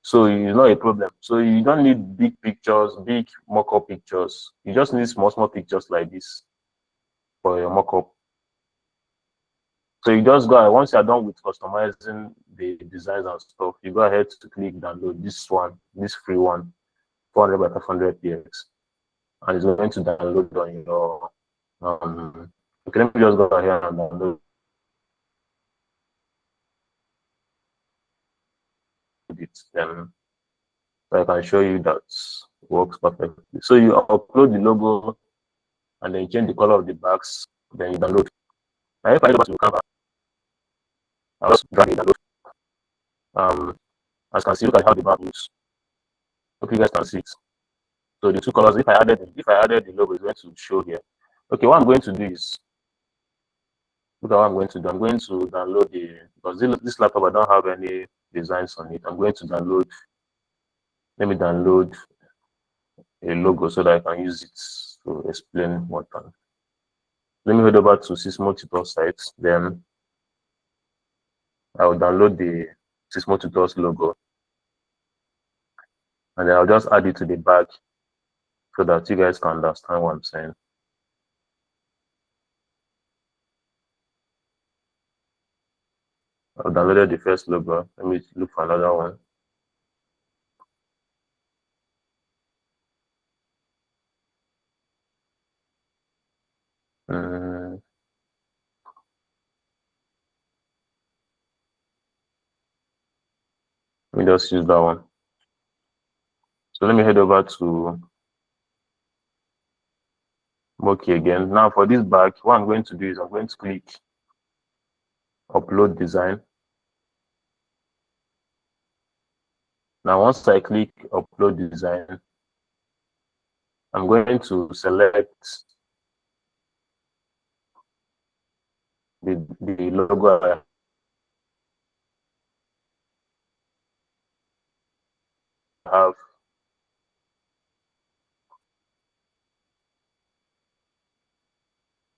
Speaker 1: So it's not a problem. So you don't need big pictures, big mock-up pictures. You just need small pictures like this for your mock-up. So you just go, once you're done with customizing the designs and stuff, you go ahead to click download this free one, 400 by 500 px. And it's going to download on your, okay, let me just go ahead and download it. Then so I can show you that works perfectly. So you upload the logo and then change the color of the bags, then you download. Now if I go back to Canva, I'll just drag it download. As you can see, look at how the bag looks. Hope you guys can see it. So the two colors, if I added the logo, it's going to show here. Okay, what I'm going to do is, look at what I'm going to do. I'm going to download because this laptop, I don't have any designs on it. I'm going to download, let me download a logo so that I can use it to explain what I'm. Let me head over to Sysmo Tutor site. Then I will download the Sysmo Tutors logo. And then I'll just add it to the bag so that you guys can understand what I'm saying. I've downloaded the first logo. Let me look for another one. Let me just use that one. So let me head over to Moki again. Now for this bag, what I'm going to do is I'm going to click upload design. Now once I click upload design, I'm going to select the logo. have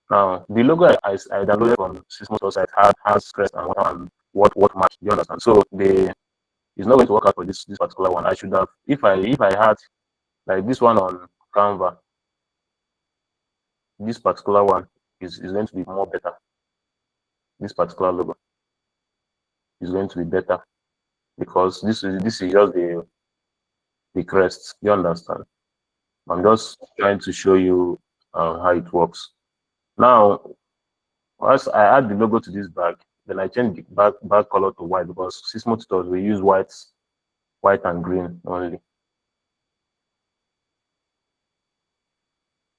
Speaker 1: now the logo I downloaded from Sysmo's site has crest and what match. You understand? So it's not going to work out for this particular one. I should have, if I had like this one on Canva, this particular one is going to be more better. This particular logo is going to be better because this is just the crest. You understand? I'm just trying to show you how it works. Now, once I add the logo to this bag, then I change the bag color to white because Sysmo tutors we use white and green only.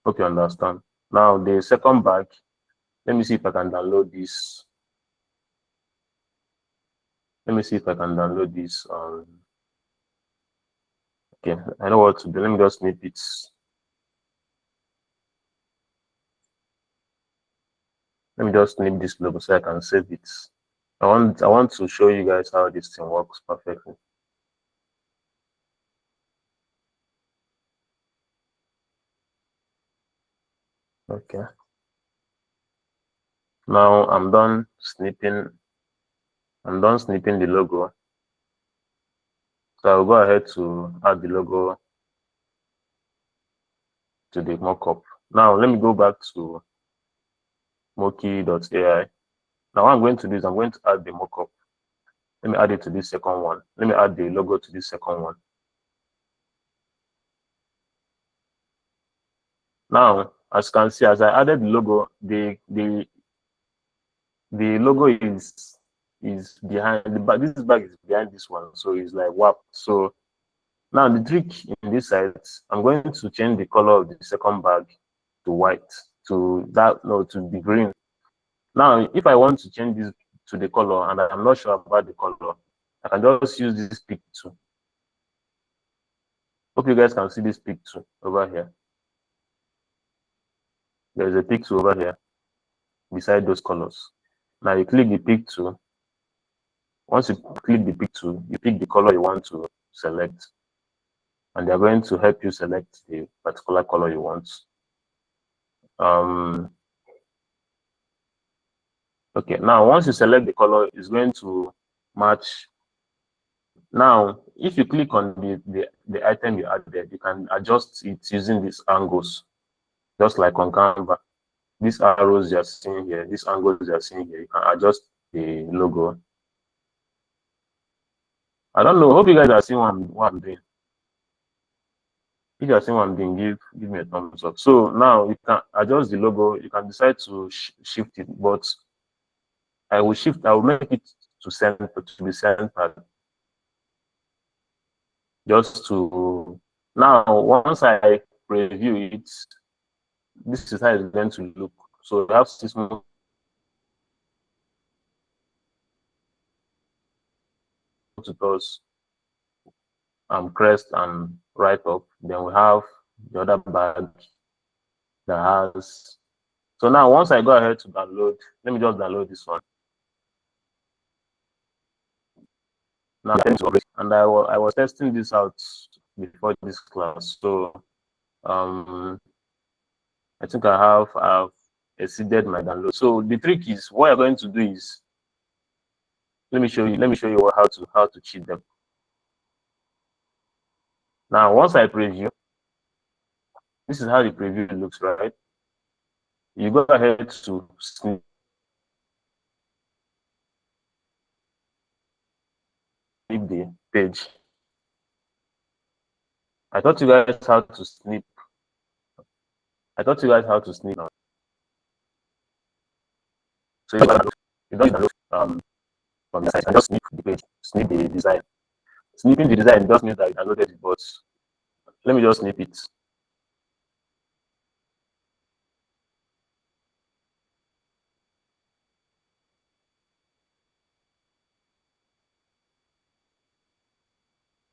Speaker 1: Hope you understand. Now the second bag, let me see if I can download this. Let me see if I can download this. Okay, I know what to do. Let me just snip it. Let me just snip this logo so I can save it. I want to show you guys how this thing works perfectly. Okay. Now I'm done snipping the logo. So I'll go ahead to add the logo to the mockup. Now let me go back to Moki.ai. Now what I'm going to do is I'm going to add the mockup. Let me add it to this second one. Let me add the logo to this second one. Now, as you can see, as I added the logo, the logo is behind the bag. This bag is behind this one, so it's like warped. So now the trick in this side, I'm going to change the color of the second bag to white, to be green. Now, if I want to change this to the color and I'm not sure about the color, I can just use this pick tool. Hope you guys can see this pick tool over here. There's a pick tool over here beside those colors. Now you click the pick tool. Once you click the pick tool, you pick the color you want to select, and they're going to help you select the particular color you want. Okay, now once you select the color, it's going to match. Now, if you click on the item you added, you can adjust it using these angles, just like on Canva. These arrows you're seeing here, these angles you're seeing here, you can adjust the logo. I don't know. Hope you guys are seeing what I'm doing. If you are seeing what I'm doing, give me a thumbs up. So now you can adjust the logo. You can decide to shift it, but I will make it to be centered. Just to now, once I preview it, this is how it's going to look. So you have Sysmo tutors, crest and right up. Then we have the other bag that has. So now once I go ahead to download, let me just download this one. Now and I was testing this out before this class. So I think I've exceeded my download. So the trick is, what you're going to do is, let me show you how to cheat them. Now once I preview, this is how the preview looks, right? You go ahead to snip the page. I taught you guys how to snip. Now. So you don't download from the site, and just snip the page, snip the design. Snipping the design just means that you downloaded it, but let me just snip it.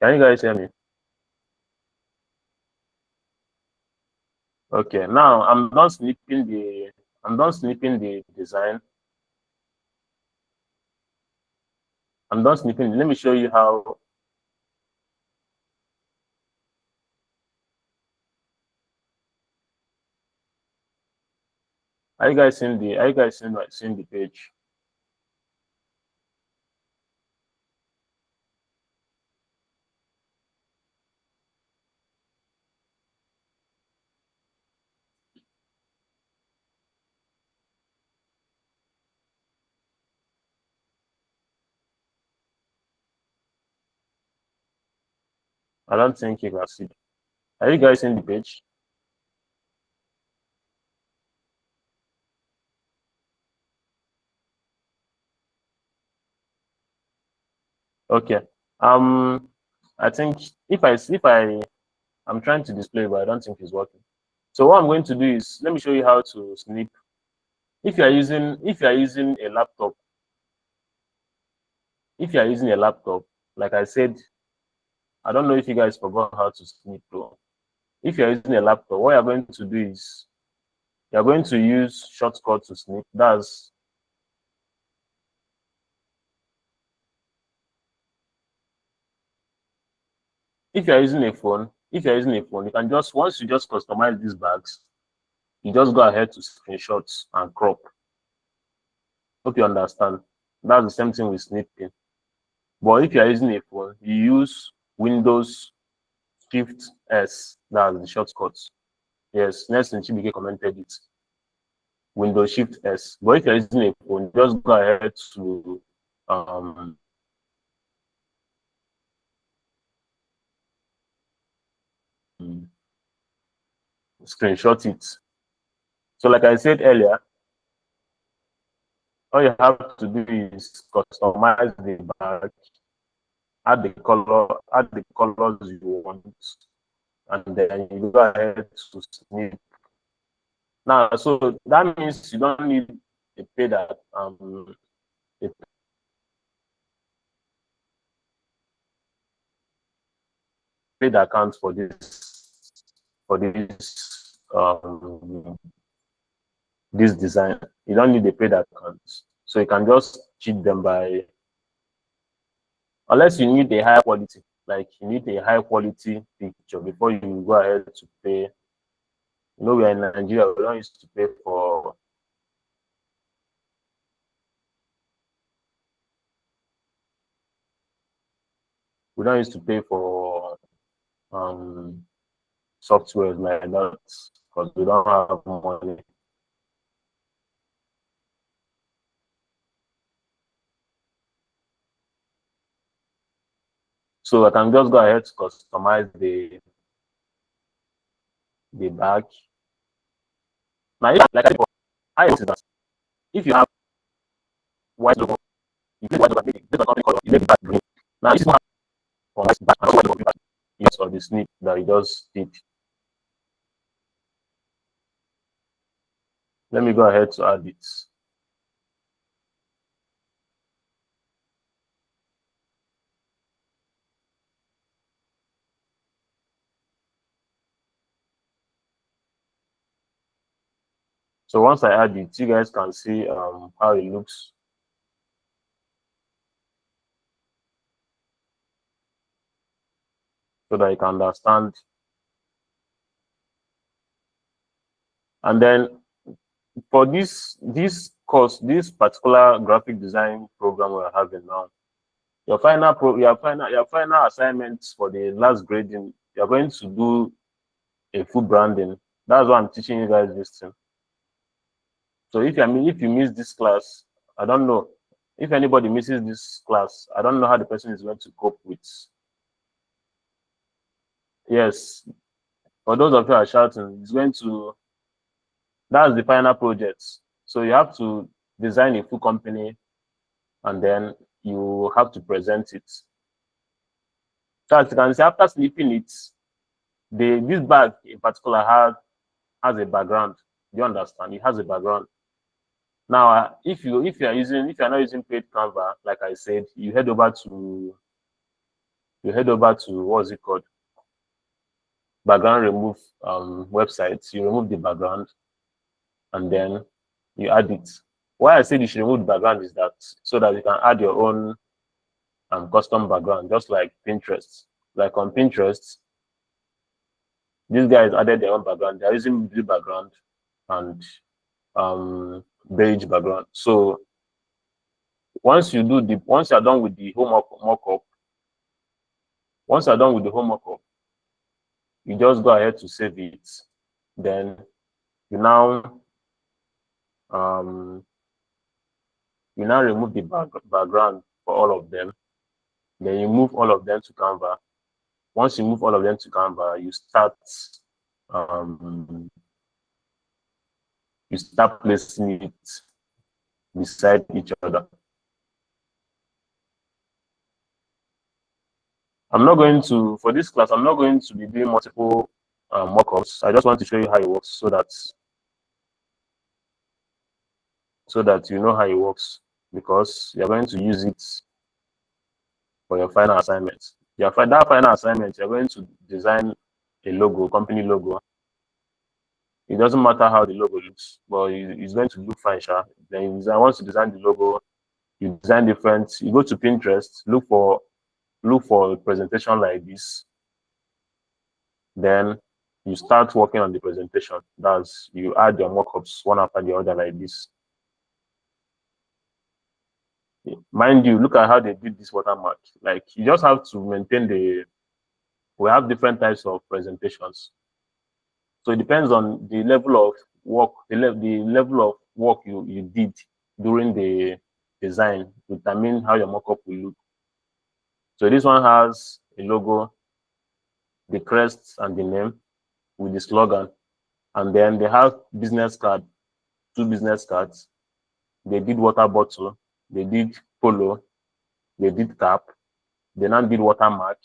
Speaker 1: Can you guys hear me? Okay, now I'm done snipping the design. I'm done snipping. Let me show you how Are you guys seeing the page? I don't think you can see. Are you guys seeing the page? Okay. I think I'm trying to display, but I don't think it's working. So what I'm going to do is, let me show you how to snip. If you are using a laptop, like I said, I don't know if you guys forgot how to snip though. If you're using a laptop, what you're going to do is you're going to use shortcut to snip. That's if you're using a phone, you can just, once you just customize these bags, you just go ahead to screenshot and crop. Hope you understand. That's the same thing with snipping. But if you're using a phone, you use Windows Shift S, that's the shortcut. Yes, next thing Chibike commented it. Windows Shift S. But if you're using a phone, just go ahead to screenshot it. So like I said earlier, all you have to do is customize the bag, add the colors you want, and then you go ahead to snip. Now, so that means you don't need a paid account for this design. You don't need a paid account, so you can just cheat them by, unless you need a high quality, like you need a high quality picture before you go ahead to pay. You know, we are in Nigeria, we don't used to pay for software like that because we don't have money. So I can just go ahead to customize the bag. Now, if you have white logo, you click white logo, based on company color, you make it back green. Now, this one from back and white logo, yes, or the snip that you just did. Let me go ahead to add it. So once I add it, you guys can see how it looks. So that you can understand. And then for this course, this particular graphic design program we're having now, your final assignments for the last grading, you're going to do a full branding. That's why I'm teaching you guys this thing. So if you miss this class, I don't know. If anybody misses this class, I don't know how the person is going to cope with. Yes, for those of you who are shouting, it's going to, that's the final project. So you have to design a full company and then you have to present it. So as you can see, after snipping it, this bag in particular has a background. Do you understand? It has a background. Now, if you're not using paid Canva, like I said, you head over to what's it called? Background remove websites. You remove the background and then you add it. Why I said you should remove the background is that so that you can add your own custom background, just like Pinterest. Like on Pinterest, these guys added their own background. They're using blue background and beige background. So once you're done with the home mockup, once you're done with the home mockup, you just go ahead to save it. Then you now remove the background for all of them. Then you move all of them to Canva. Once you move all of them to Canva, you start placing it beside each other. For this class, I'm not going to be doing multiple mockups. I just want to show you how it works so that you know how it works, because you're going to use it for your final assignment. That final assignment, you're going to design a logo, company logo. It doesn't matter how the logo looks, but it's going to look fine, sure. Then once you design the logo, you design different. You go to Pinterest, look for a presentation like this. Then you start working on the presentation. That's, you add your mockups one after the other like this. Mind you, look at how they did this watermark. Like, you just have to maintain we have different types of presentations. So it depends on the level of work, the level of work you did during the design to determine how your mockup will look. So this one has a logo, the crest and the name with the slogan. And then they have business card, 2 business cards. They did water bottle, they did polo, they did cap, they now did watermark,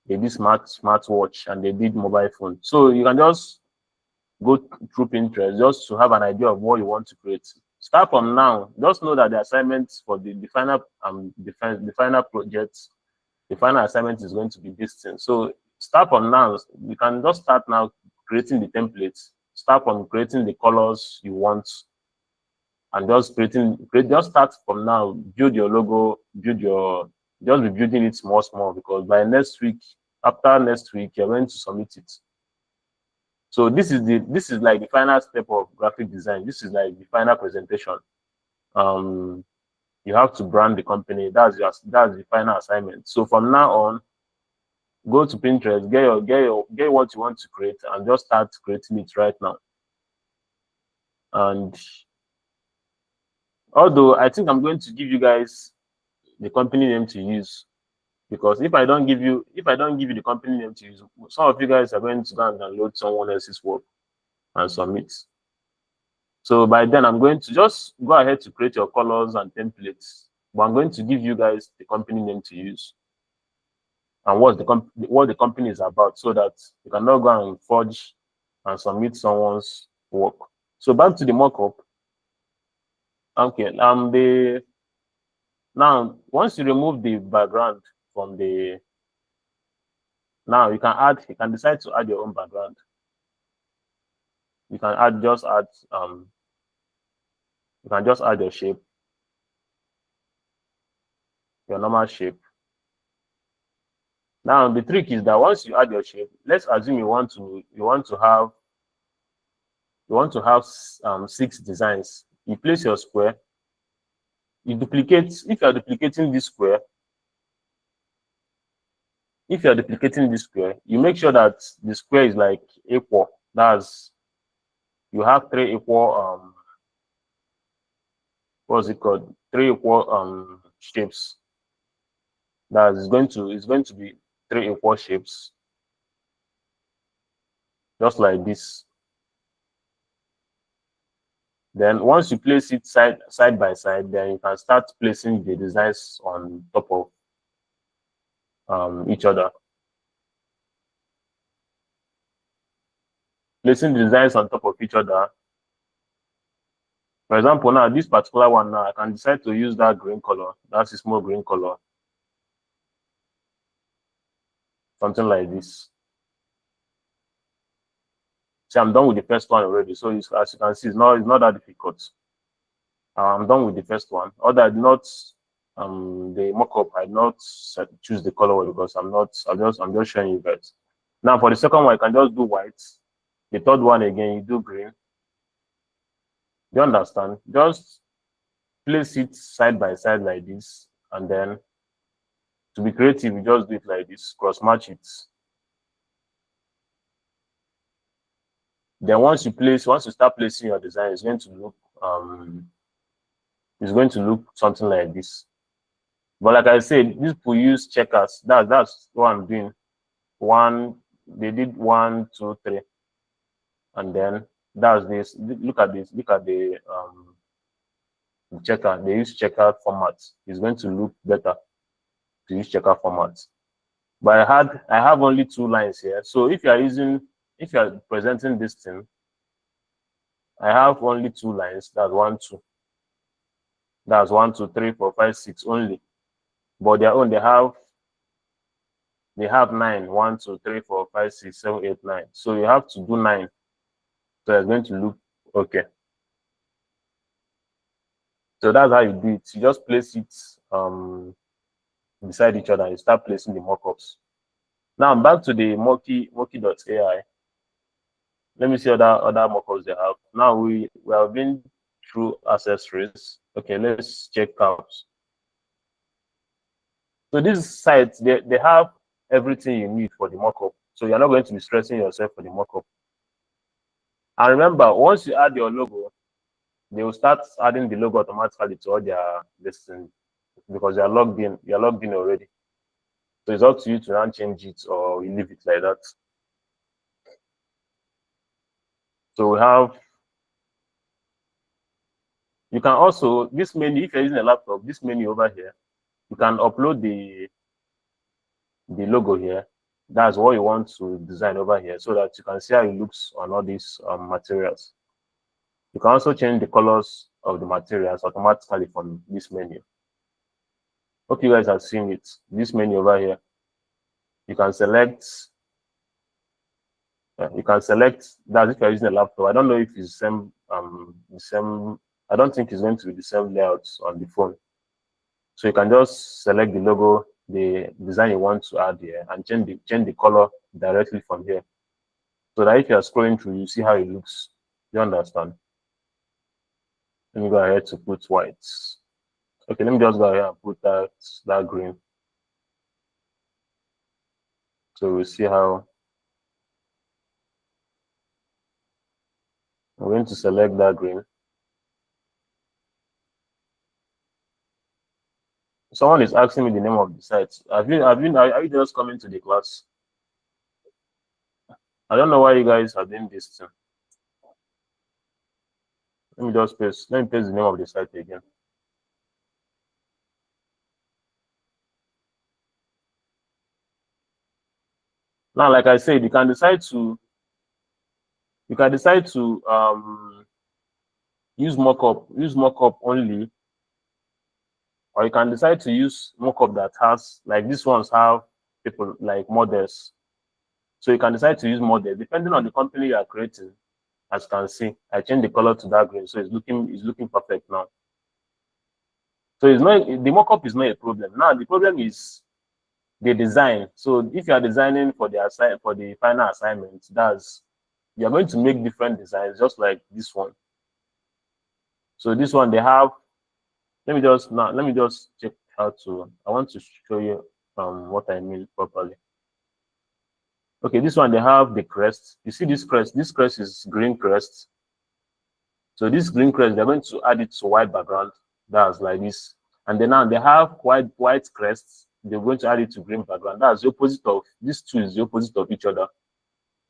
Speaker 1: they did smartwatch, and they did mobile phone. So you can just go through Pinterest just to have an idea of what you want to create. Start from now. Just know that the assignments for the final project, the final assignment is going to be this thing. So start from now. You can just start now creating the templates. Start from creating the colors you want, and just just start from now. Build your logo. Just be building it small, because by next week, after next week, you're going to submit it. So this is like the final step of graphic design. This is like the final presentation. You have to brand the company. That's the final assignment. So from now on, go to Pinterest, get what you want to create, and just start creating it right now. And although I think I'm going to give you guys the company name to use, because if I don't give you the company name to use, some of you guys are going to go and download someone else's work and submit. So by then, I'm going to just go ahead to create your colors and templates, but I'm going to give you guys the company name to use and what the company is about, so that you can now go and forge and submit someone's work. So back to the mockup. Okay, now once you remove the background from the, now you can decide to add your own background. You can just add your shape, your normal shape. Now the trick is that once you add your shape, let's assume you want to have 6 designs. You place your square, you duplicate. If you are duplicating this square, you make sure that the square is like equal. That's, you have 3 equal what's it called? 3 equal shapes. That is going to be 3 equal shapes, just like this. Then once you place it side by side, then you can start placing the designs on top of each other. Placing the designs on top of each other. For example, now this particular one, now I can decide to use that green color. That's a small green color. Something like this. See, I'm done with the first one already. So as you can see, it's not that difficult. I'm done with the first one. Although I did not the mockup, I did not choose the color because I'm just showing you guys. Now for the second one, you can just do white. The third one again, you do green. Do you understand? Just place it side by side like this, and then to be creative, you just do it like this, cross match it. Then once you start placing your design, it's going to look something like this. But like I said, these people use checkers. That's what I'm doing. They did 1, 2, 3, and then that's this. Look at this. Look at the checker. They use checker format. It's going to look better to use checker format. But I have only 2 lines here. So if you are presenting this thing, I have only 2 lines. That's 1, 2. That's 1, 2, 3, 4, 5, 6 only. But their own, they have 9. 1, 2, 3, 4, 5, 6, 7, 8, 9. So you have to do 9. So it's going to look okay. So that's how you do it. You just place it beside each other and you start placing the mockups. Now back to the Moki.ai. Let me see other mockups they have. Now we have been through accessories. Okay, let's check caps. So this site, they have everything you need for the mockup. So you're not going to be stressing yourself for the mockup. And remember, once you add your logo, they will start adding the logo automatically to all their listings because you are logged in. You are logged in already. So it's up to you to now change it or you leave it like that. So we have. You can also this menu, if you're using a laptop, this menu over here, you can upload the logo here. That's what you want to design over here so that you can see how it looks on all these materials. You can also change the colors of the materials automatically from this menu. Hope you guys have seen it. This menu over here, you can select. You can select that if you're using a laptop. I don't know if it's the same. I don't think it's going to be the same layouts on the phone. So you can just select the logo, the design you want to add here, and change the color directly from here. So that if you are scrolling through, you see how it looks. You understand? Let me go ahead to put white. Okay, let me just go ahead and put that green. So we'll see how. I'm going to select that green. Someone is asking me the name of the site. Are you just coming to the class? I don't know why you guys are doing this thing. Let me paste the name of the site again. Now, like I said, you can decide to use mockup only, or you can decide to use mockup that has, like these ones have people like models. So you can decide to use models depending on the company you are creating. As you can see, I changed the color to that green, so it's looking perfect now. So the mockup is not a problem. Now the problem is the design. So if you are designing for the final assignment, you're going to make different designs, just like this one. So this one they have. Let me just check how to. I want to show you what I mean properly. Okay, this one they have the crest. You see this crest? This crest is green crest. So this green crest, they're going to add it to white background. That's like this. And then now they have white crests. They're going to add it to green background. That's the opposite of these two is the opposite of each other.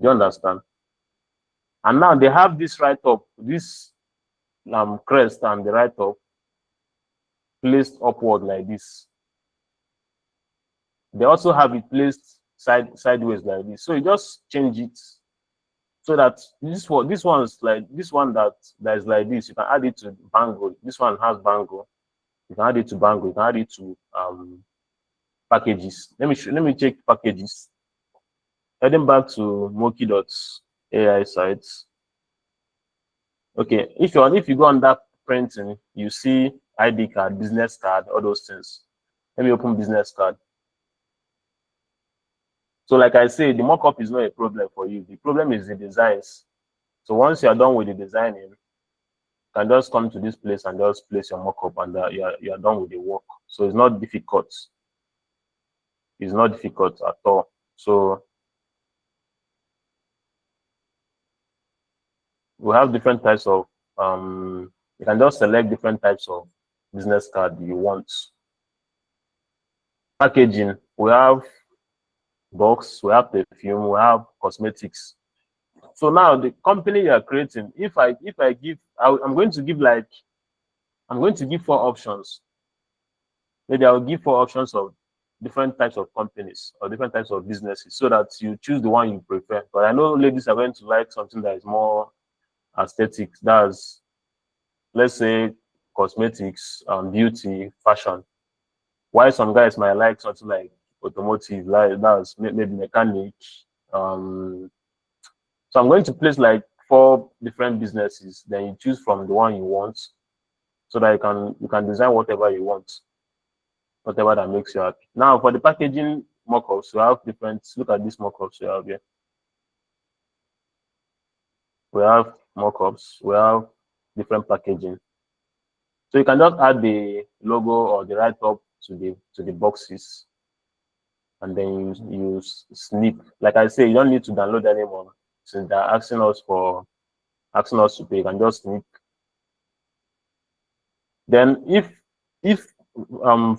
Speaker 1: Do you understand? And now they have this right up, this crest and the right up placed upward like this. They also have it placed sideways like this. So you just change it so that this one that is like this. You can add it to Bango. This one has Bango. You can add it to Bango. You can add it to packages. Let me check packages. Heading back to Moki.ai sites. Okay, if you go on that printing, you see ID card, business card, all those things. Let me open business card. So like I said, the mockup is not a problem for you. The problem is the designs. So once you are done with the designing, you can just come to this place and just place your mock-up, and you're done with the work. So it's not difficult. It's not difficult at all. So we have different types of you can just select different types of business card you want. Packaging, we have box, we have perfume, we have cosmetics. So now the company you are creating, if I give, I'm going to give like, I'm going to give 4 options. Maybe I'll give 4 options of different types of companies or different types of businesses, so that you choose the one you prefer. But I know ladies are going to like something that is more aesthetic. That's, let's say, cosmetics, beauty, fashion. While some guys might like something like automotive, like that's maybe mechanic. Um, so I'm going to place like 4 different businesses. Then you choose from the one you want, so that you can design whatever you want, whatever that makes you happy. Now for the packaging mock-ups, we have different. Look at these mock-ups we have here. We have mock-ups. We have different packaging. So you can just add the logo or the write-up to the boxes, and then you snip. Like I say, you don't need to download anymore, since they're asking us to pay. You can just snip. Then if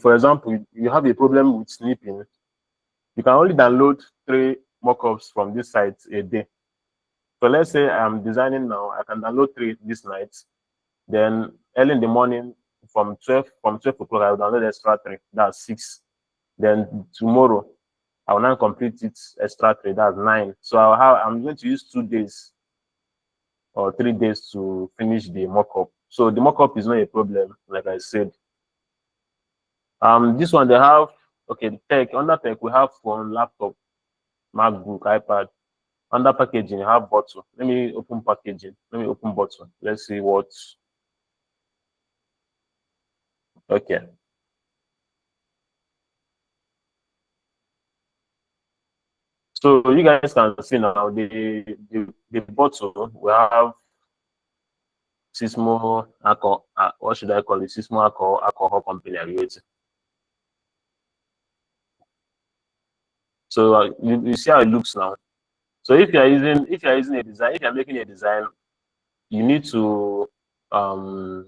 Speaker 1: for example you have a problem with snipping, you can only download 3 mockups from this site a day. So let's say I'm designing now, I can download 3 this night. Then early in the morning, from 12 o'clock, I will download extra 3. That's 6. Then tomorrow, I will now complete it extra 3. That's 9. So I'm going to use 2 days or 3 days to finish the mockup. So the mockup is not a problem, like I said. This one they have, okay, tech. Under tech, we have phone, laptop, MacBook, iPad. Under packaging, you have bottle. Let me open packaging. Let me open bottle. Let's see what. Okay. So you guys can see now the bottle we have Sismo alcohol. What should I call it? Sismo alcohol company aggregator. So you see how it looks now. So if you're using a design, if you're making a design, you need to the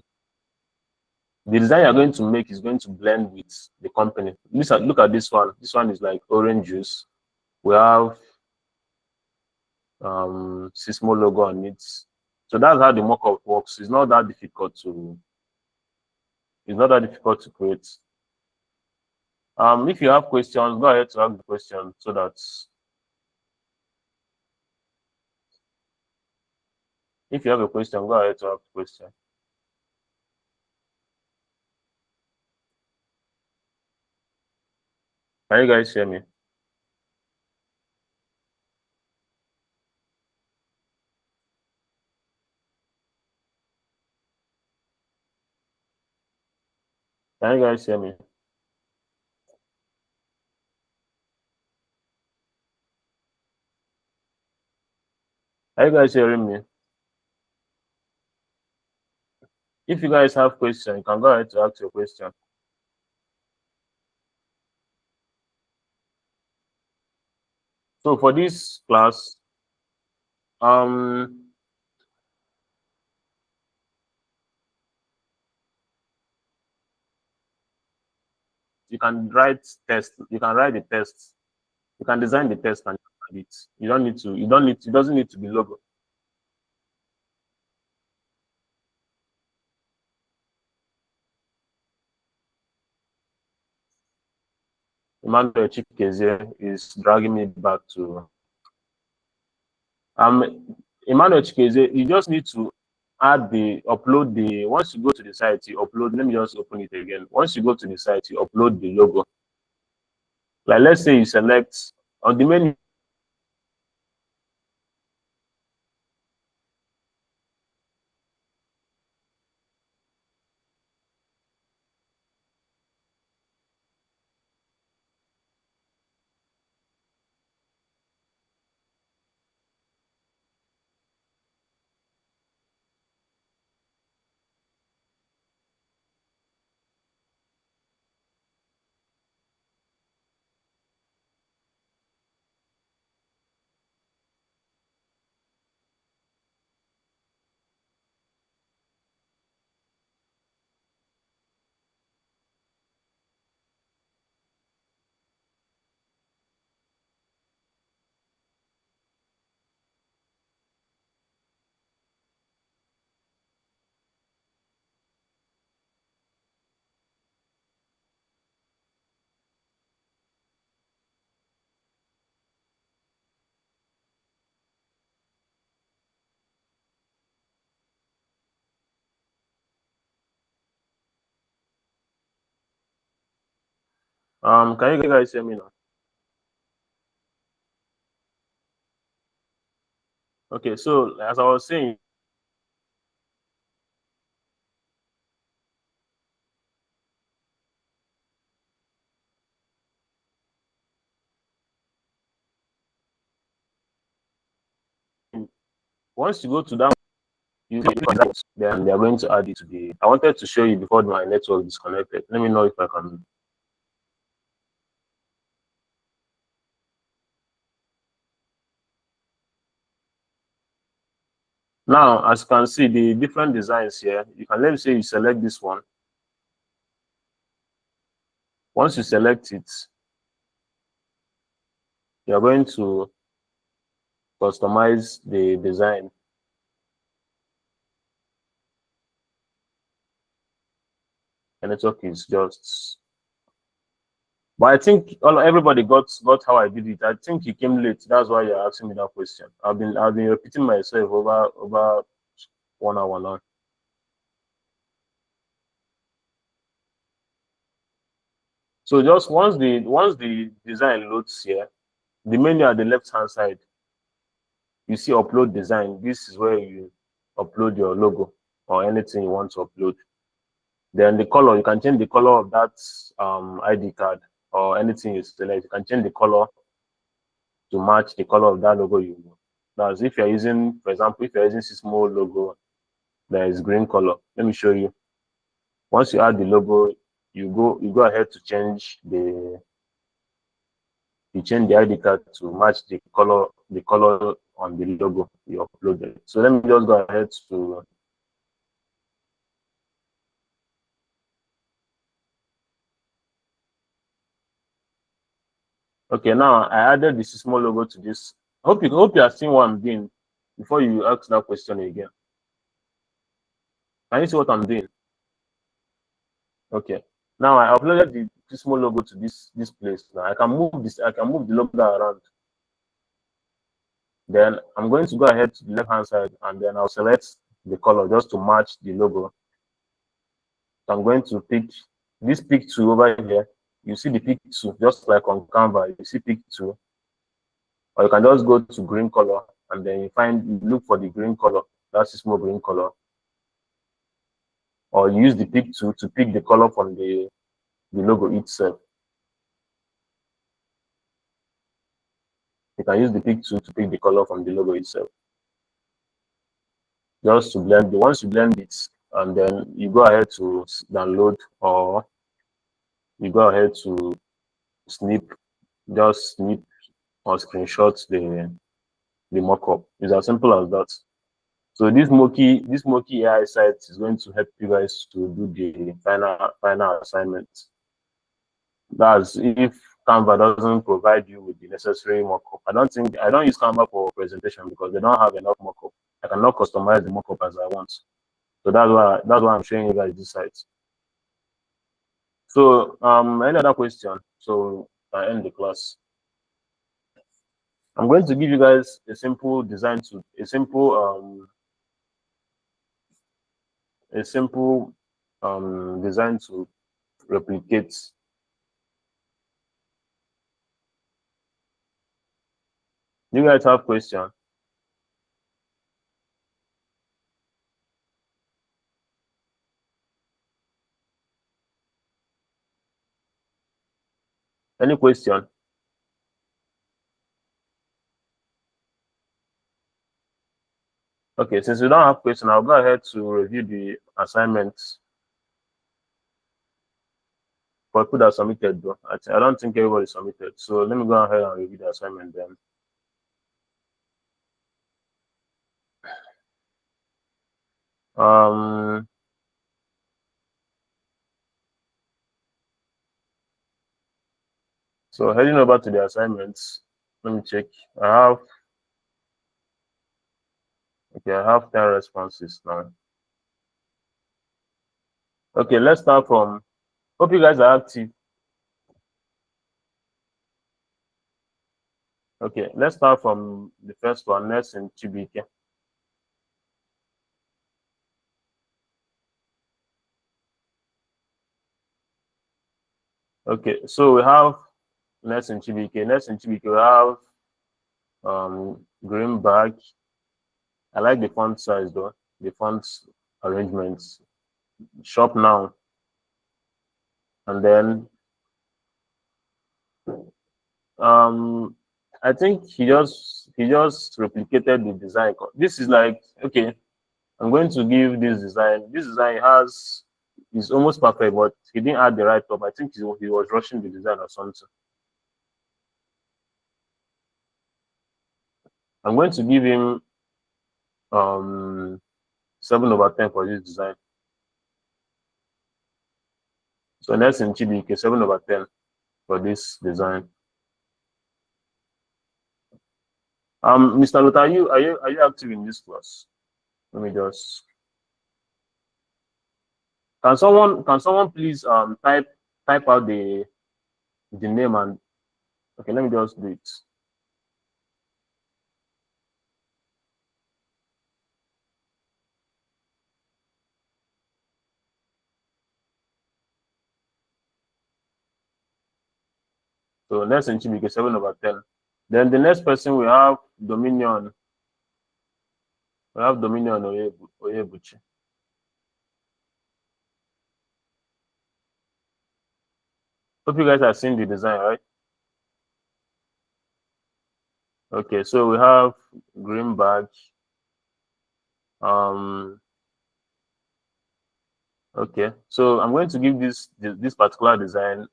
Speaker 1: design you're going to make is going to blend with the company. Look at this one. This one is like orange juice. We have Sismo logo on it. So that's how the mockup works. It's not that difficult to create. If you have questions, go ahead to ask the question, so that if you have a question, go ahead to ask the question. Can you guys hear me? Can you guys hear me? Are you guys hearing me? If you guys have questions, you can go ahead to ask your question. So for this class, um, you can write test. You can write the test. You can design the test and add it. You don't need to. You don't need. It doesn't need to be logo. Emmanuel Chikezie is dragging me back to Emmanuel Chikezie. You just need to upload the once you go to the site, you upload. Let me just open it again. Once you go to the site, you upload the logo. Like let's say you select on the menu. Can you guys hear me now? Okay, so as I was saying, once you go to that, you then they are going to add it to the. I wanted to show you before my network disconnected. Let me know if I can. Now, as you can see, the different designs here, you can, let me say you select this one. Once you select it, you're going to customize the design. The network is just, but I think everybody got how I did it. I think you came late. That's why you're asking me that question. I've been repeating myself over 1 hour now. So just once the design loads here, the menu at the left hand side, you see upload design. This is where you upload your logo or anything you want to upload. Then the color, you can change the color of that ID card or anything you select. You can change the color to match the color of that logo you know. That's if you're using, for example, if you're using Sysmo logo, there is green color. Let me show you. Once you add the logo, you go ahead to change the ID card to match the color on the logo you uploaded. So let me just go ahead to, okay, now I added the Sysmo logo to this. Hope you are seeing what I'm doing before you ask that question again. Can you see what I'm doing? Okay. Now I uploaded the Sysmo logo to this place. Now I can move the logo around. Then I'm going to go ahead to the left hand side and then I'll select the color just to match the logo. So I'm going to pick this pick 2 over here. You see the pick 2 just like on Canva. You see pick 2, or you can just go to green color and then you look for the green color. That's the small green color, or use the pick 2 to pick the color from the logo itself. You can use the pick 2 to pick the color from the logo itself. Just to blend it. Once you blend it, and then you go ahead to download, or you go ahead to just snip or screenshot the mockup. It's as simple as that. So this Moki AI site is going to help you guys to do the final assignment. That's if Canva doesn't provide you with the necessary mockup. I don't use Canva for presentation because they don't have enough mockup. I cannot customize the mockup as I want. So that's why I'm showing you guys this site. So any other question? So I end the class. I'm going to give you guys a simple design to a simple design to replicate. You guys have question? Any question? Okay, since you don't have question, I'll go ahead to review the assignments for people that submitted though. I don't think everybody submitted. So let me go ahead and review the assignment then. So heading over to the assignments, let me check. I have 10 responses now. Okay, let's start from, hope you guys are active. Okay, let's start from the first one, next in Chibike. Okay, so we have Nest in Chibike. Nest in Chibike, we have Greenback. I like the font size though, the font arrangements. Shop Now, and then I think he just replicated the design. This is like, okay, I'm going to give this design. This design is almost perfect, but he didn't add the right top. I think he was rushing the design or something. I'm going to give him 7/10 for this design. So Nest in Chibike, 7/10 for this design. Mr. Luther, are you active in this class? Let me just. Can someone please type out the name and, okay, let me just do it. So Nest in Chibike, 7/10. Then the next person we have Dominion. We have Dominion Oyebuchi. Hope you guys have seen the design, right? Okay, so we have Greenback. Okay, so I'm going to give this particular design.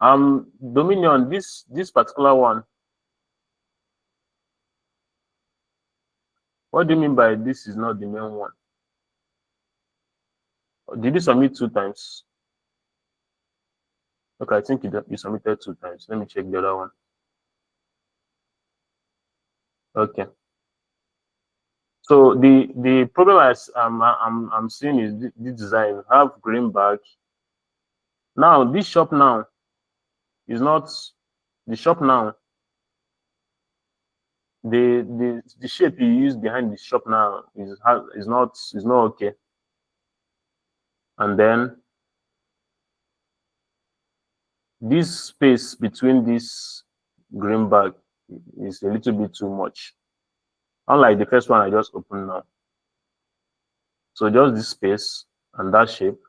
Speaker 1: Dominion, this particular one. What do you mean by this is not the main one? Did you submit 2 times? Okay, I think you submitted 2 times. Let me check the other one. Okay. So the problem I'm seeing is this design have Greenback. Now this Shop Now is not the Shop Now. The shape you use behind the Shop Now is not okay. And then this space between this Greenback is a little bit too much. Unlike the first one I just opened now. So just this space and that shape,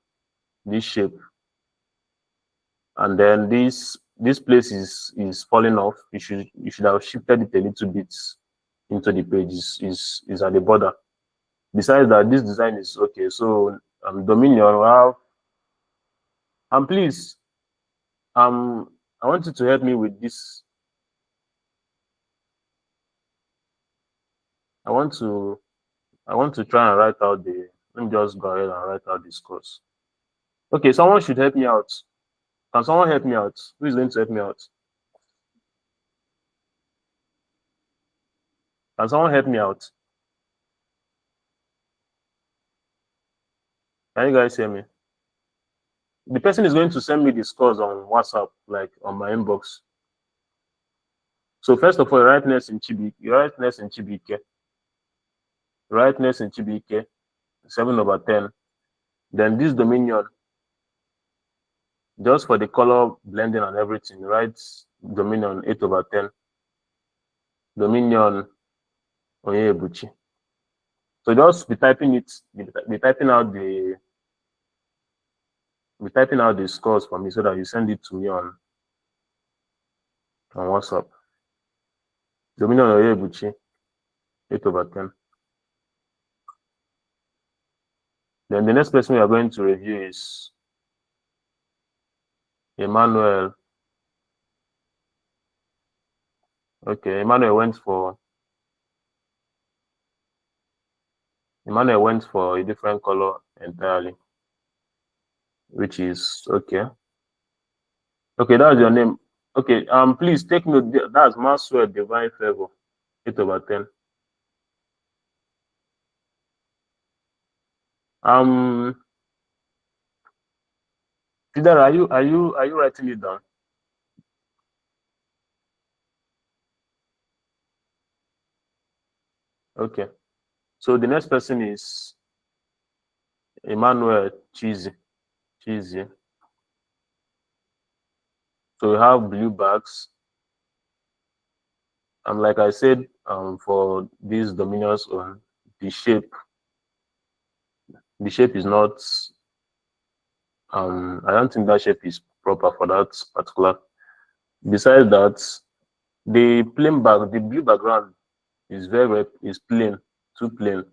Speaker 1: this shape, and then this place is falling off. You should have shifted it a little bit into the page. Is at the border. Besides that, this design is okay. So Dominion will have, and please, I want you to help me with this. I want to try and write out the. Let me just go ahead and write out the scores. Okay, someone should help me out. Can someone help me out? Who is going to help me out? Can someone help me out? Can you guys hear me? The person is going to send me the scores on WhatsApp, like on my inbox. So first of all, write Nest in Chibike. You write Nest in Chibike. Write Nest in Chibike, 7/10. Then this Dominion, just for the color blending and everything, write Dominion 8/10. Dominion Oyebuchi. So just be typing it, be typing out the scores for me so that you send it to me on WhatsApp. Dominion Oyebuchi, 8/10. Then the next person we are going to review is Emmanuel. Okay, Emmanuel went for a different color entirely, which is okay. Okay, that's your name. Okay, please take note. That's Maxwell Divine Favor, 8/10. Peter, are you writing it down? Okay. So the next person is Emmanuel Cheesy. So we have blue bags. Like I said, for these dominions on the shape is not, I don't think that shape is proper for that particular. Besides that, the blue background is is plain, too plain.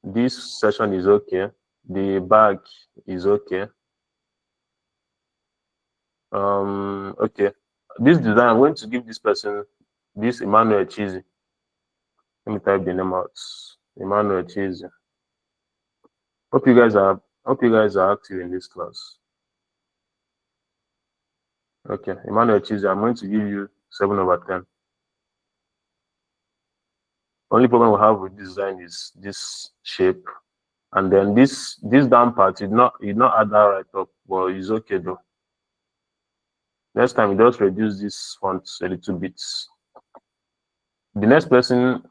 Speaker 1: This section is okay. The bag is okay. Okay. This design, I'm going to give this person, this Emmanuel Cheesy. Let me type the name out. Emmanuel Cheesy. Hope you guys are active in this class. Okay, Emmanuel Cheesy, I'm going to give you 7/10. Only problem we have with this design is this shape. And then this down part did not add that right up, but it's okay though. Next time, just reduce this font a little bit. The next person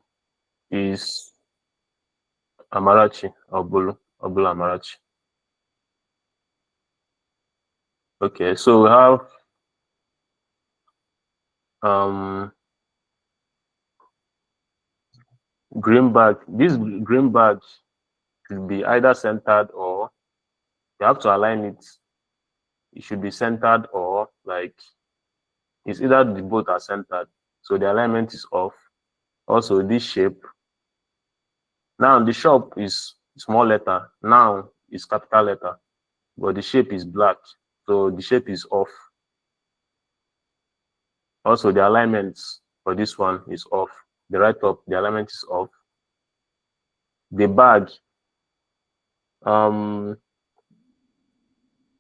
Speaker 1: is Amarachi Obulu Amarachi. Okay, so we have green bag. This green bag should be either centered, or you have to align it. It should be centered, or like it's either the both are centered, so the alignment is off. Also, this shape. Now the shop is small letter. Now it's capital letter, but the shape is black, so the shape is off. Also, the alignment for this one is off. The right up, the alignment is off. The bag,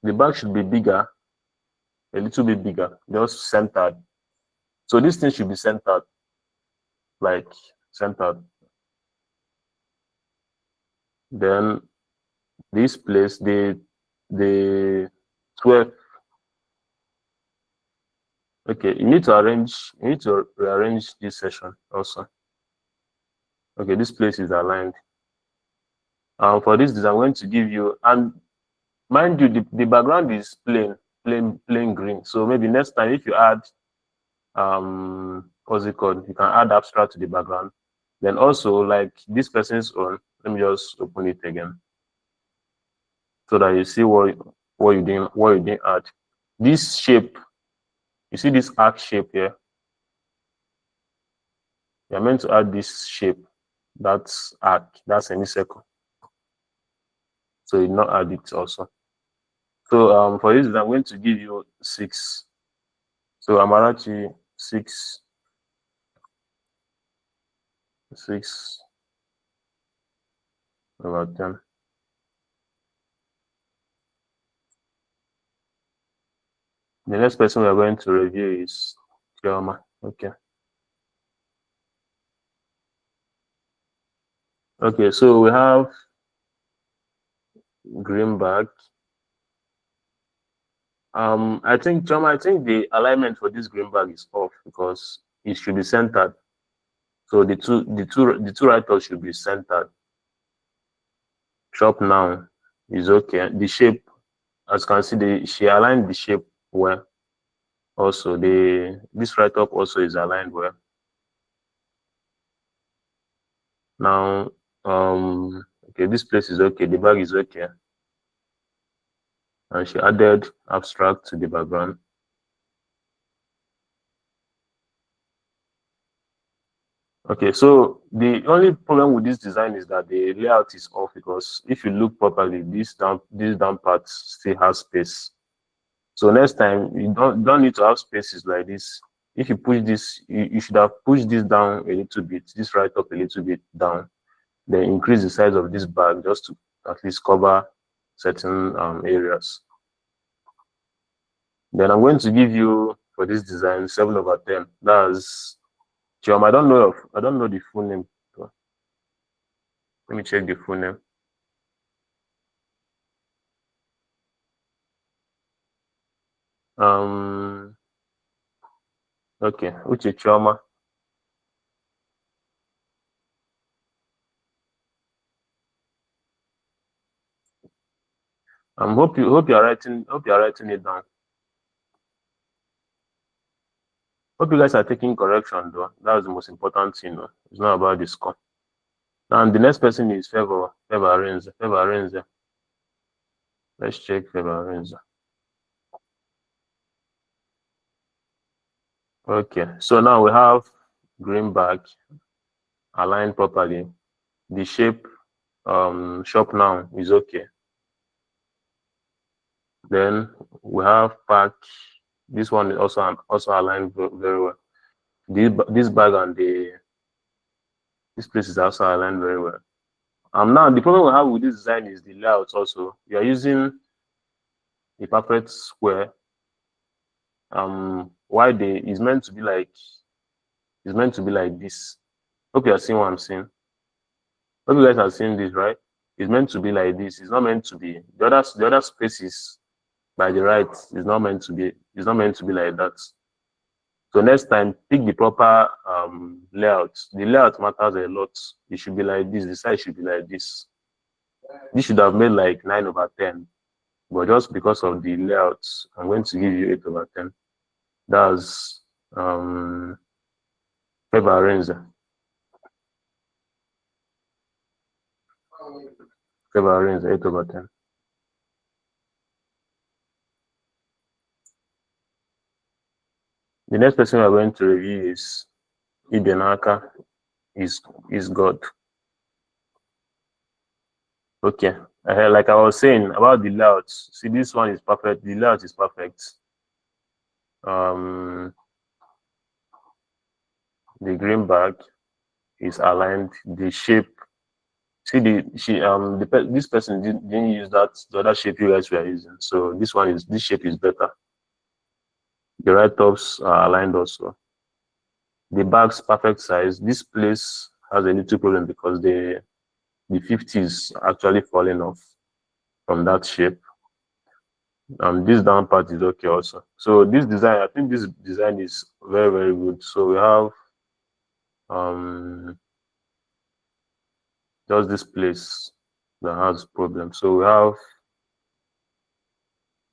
Speaker 1: the bag should be bigger, a little bit bigger, just centered. So this thing should be centered, like centered. Then this place, the 12. Okay, you need to rearrange this section also. Okay, this place is aligned. For this design, I'm going to give you, and mind you, the background is plain green. So maybe next time, if you add what's it called, you can add abstract to the background. Then also, like this person's own, let me just open it again so that you see what you didn't add. This shape, you see this arc shape here. You're meant to add this shape. That's arc, that's semicircle. So you not add it also. So for this, I'm going to give you 6. So Amarachi 6. Over 10. The next person we are going to review is Chioma. Okay. Okay, so we have green bag. I think Chioma, I think the alignment for this green bag is off because it should be centered. So the two writers should be centered. Shop now is okay. The shape, as you can see, she aligned the shape well. Also, this write up also is aligned well. Now, okay, this place is okay. The bag is okay, and she added abstract to the background. Okay, so the only problem with this design is that the layout is off, because if you look properly, this down part still has space. So next time you don't need to have spaces like this. If you push this, you should have pushed this down a little bit, this right up a little bit down, then increase the size of this bag just to at least cover certain areas. Then I'm going to give you for this design 7/10. That's Chioma. I don't know the full name. Let me check the full name. Okay, Uche Chioma. Hope you are writing it down. Hope you guys are taking correction though. That's the most important thing. It's not about the score. And the next person is Favor Arinze. Let's check Favor Arinze. Okay, so now we have green back aligned properly. The shape shop now is okay. Then we have pack. This one is also aligned very well. This bag and this place is also aligned very well. Now the problem we have with this design is the layout. Also, you are using a perfect square. Why is meant to be like this. Hope you are seeing what I'm saying. Hope you guys are seeing this, right? It's meant to be like this. It's not meant to be the other spaces by the right is not meant to be. It's not meant to be like that. So next time, pick the proper layout. The layout matters a lot. It should be like this. The size should be like this. This should have made like 9/10, but just because of the layout, I'm going to give you 8/10. That's Favor Arinze. Favor Arinze, 8/10. The next person we are going to review is Ibenaka. Is God. Okay. Like I was saying about the layout. See, this one is perfect. The layout is perfect. The green bag is aligned. The shape. See, this person didn't use the other shape you guys were using. So this shape is better. The right tops are aligned also. The bag's perfect size. This place has a little problem because the 50 is actually falling off from that shape. This down part is okay also. So this design, I think this design is very, very good. So we have just this place that has problem. So we have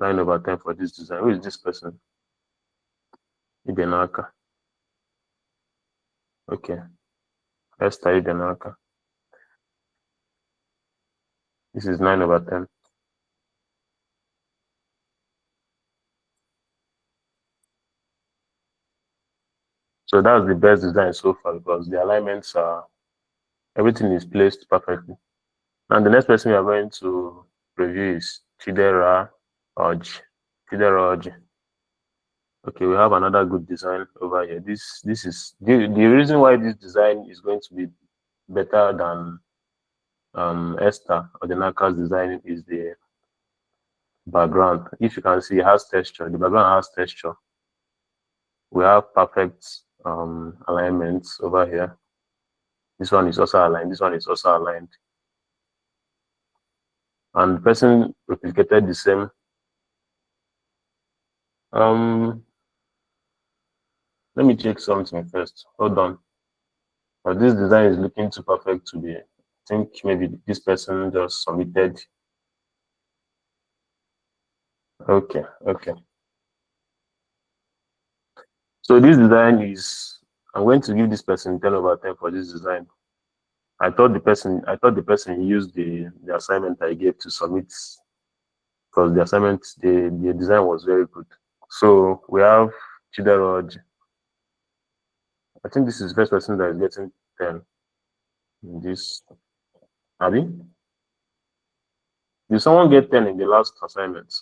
Speaker 1: 9/10 for this design. Who is this person? Ibenaka. Okay. Esther Ibenaka. This is 9/10. So that's the best design so far because the alignments are, everything is placed perfectly. And the next person we are going to review is Chidera Oji. Okay, we have another good design over here. This is the reason why this design is going to be better than Esther or the Naka's design is the background. If you can see, it has texture. The background has texture. We have perfect alignments over here. This one is also aligned. This one is also aligned. And the person replicated the same. Let me check something first. Hold on. But this design is looking too perfect to be. I think maybe this person just submitted. Okay. So this design is, I'm going to give this person 10/10 for this design. I thought the person used the assignment I gave to submit because the assignment, the design was very good. So we have Chidera Oji. I think this is the first person that is getting 10 in this. Abi? Did someone get 10 in the last assignment?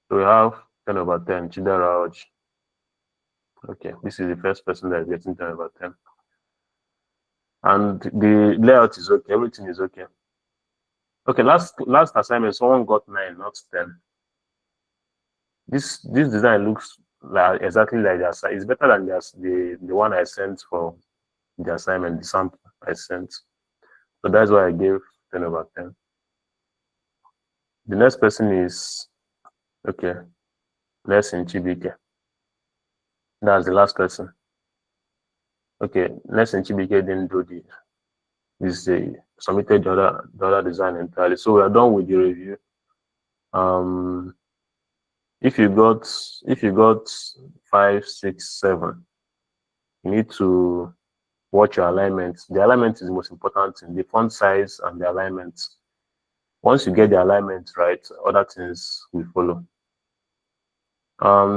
Speaker 1: So we have 10/10, Chidera Oji. Okay, this is the first person that is getting 10/10. And the layout is okay, everything is okay. Okay, last assignment, someone got 9, not 10. This design looks like exactly like the assignment. It's better than the one I sent for the assignment, the sample I sent. So that's why I gave 10/10. The next person is Nelson Chibike. That's the last person. Okay, Nelson Chibike didn't do this submitted the other design entirely. So we are done with the review. if you got 5, 6, 7, you need to watch your alignment. The alignment is the most important thing, the font size and the alignment. Once you get the alignment right, other things will follow.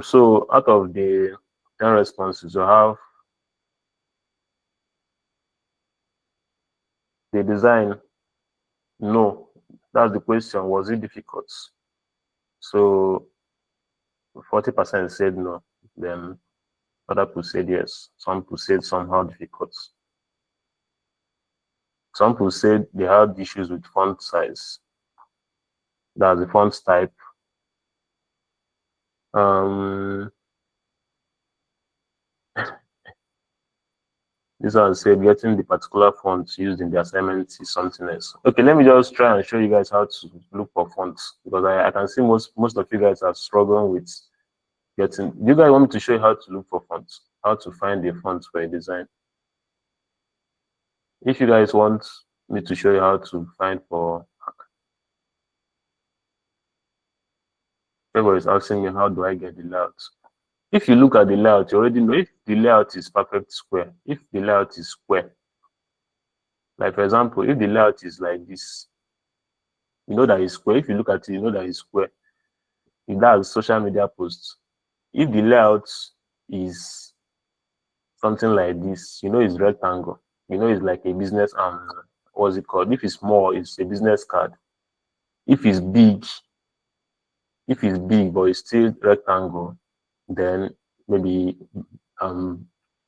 Speaker 1: So out of the 10 responses, you have the design. No, that's the question. Was it difficult? So 40% said no. Then other people said yes. Some people said somehow difficult. Some people said they had issues with font size. That's the font type. This one said getting the particular font used in the assignment is something else. Okay, let me just try and show you guys how to look for fonts, because I can see most of you guys are struggling with getting. Do you guys want me to show you how to look for fonts, how to find a font for a design? If you guys want me to show you how to find for, everybody's asking me how do I get the layout. If you look at the layout, you already know if the layout is perfect square. If the layout is square, like for example, if the layout is like this, you know that it's square. If you look at it, you know that it's square. If that's social media posts, if the layout is something like this, you know it's rectangle. You know it's like a business what's it called? If it's small, it's a business card. If it's big but it's still rectangle, then maybe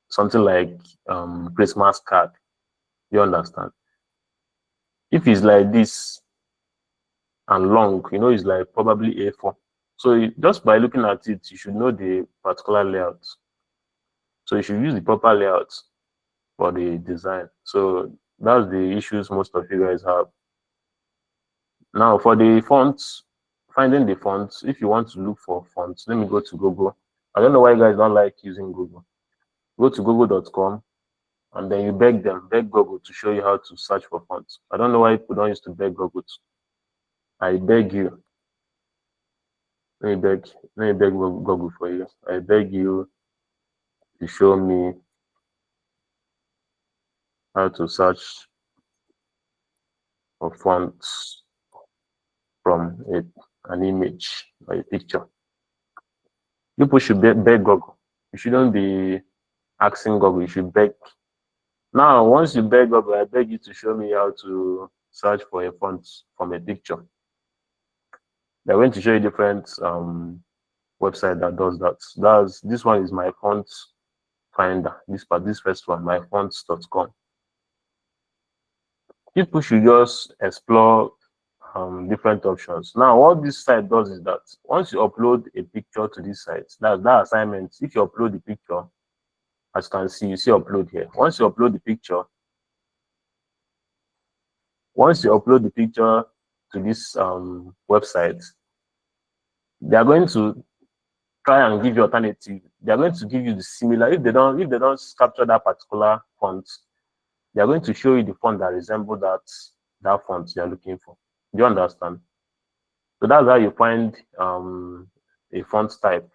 Speaker 1: something like Christmas card. You understand? If it's like this and long, you know it's like probably A4. So just by looking at it, you should know the particular layout. So you should use the proper layout for the design. So that's the issues most of you guys have. Now for the fonts, finding the fonts, if you want to look for fonts, let me go to Google. I don't know why you guys don't like using Google. Go to google.com and then you beg Google to show you how to search for fonts. I don't know why people don't used to beg Google. I beg you. Let me beg Google for you. I beg you to show me how to search for fonts from an image or a picture. People should beg Google. You shouldn't be asking Google, you should beg. Now, once you beg Google, I beg you to show me how to search for a font from a picture. They're going to show you different website that does that. This one is my font finder. This first one, myfonts.com. People should just explore different options. Now, what this site does is that once you upload a picture to this site, that assignment, if you upload the picture, as you can see, you see upload here. Once you upload the picture to this website, they are going to try and give you alternative. They are going to give you the similar. If they don't capture that particular font, they are going to show you the font that resembles that font you are looking for. Do you understand? So that's how you find a font type.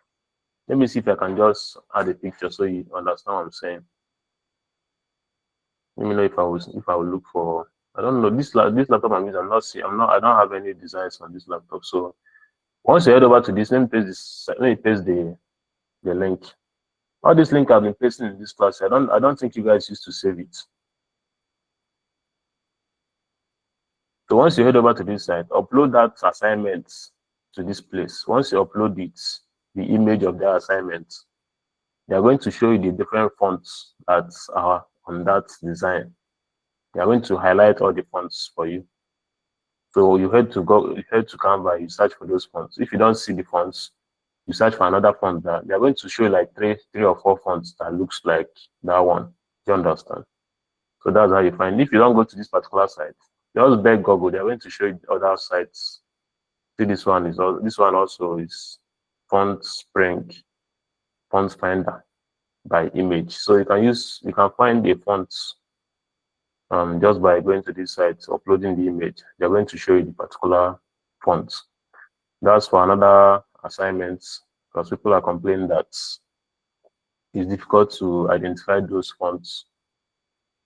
Speaker 1: Let me see if I can just add a picture so you understand what I'm saying. Let me know if I will look for. I don't know this laptop I'm using. I don't have any designs on this laptop. So once you head over to this, let me paste the link. All this link I've been pasting in this class. I don't think you guys used to save it. So once you head over to this site, upload that assignment to this place. Once you upload it, the image of the assignment, they are going to show you the different fonts that are on that design. They are going to highlight all the fonts for you. So you head to Canva, you search for those fonts. If you don't see the fonts, you search for another font that they are going to show you like three or four fonts that looks like that one. Do you understand? So that's how you find. If you don't go to this particular site, just beg Google. They are going to show you other sites. See, this one also is Font Spring, Font Finder by image. So you can find the fonts just by going to this site, uploading the image. They're going to show you the particular fonts. That's for another assignments because people are complaining that it's difficult to identify those fonts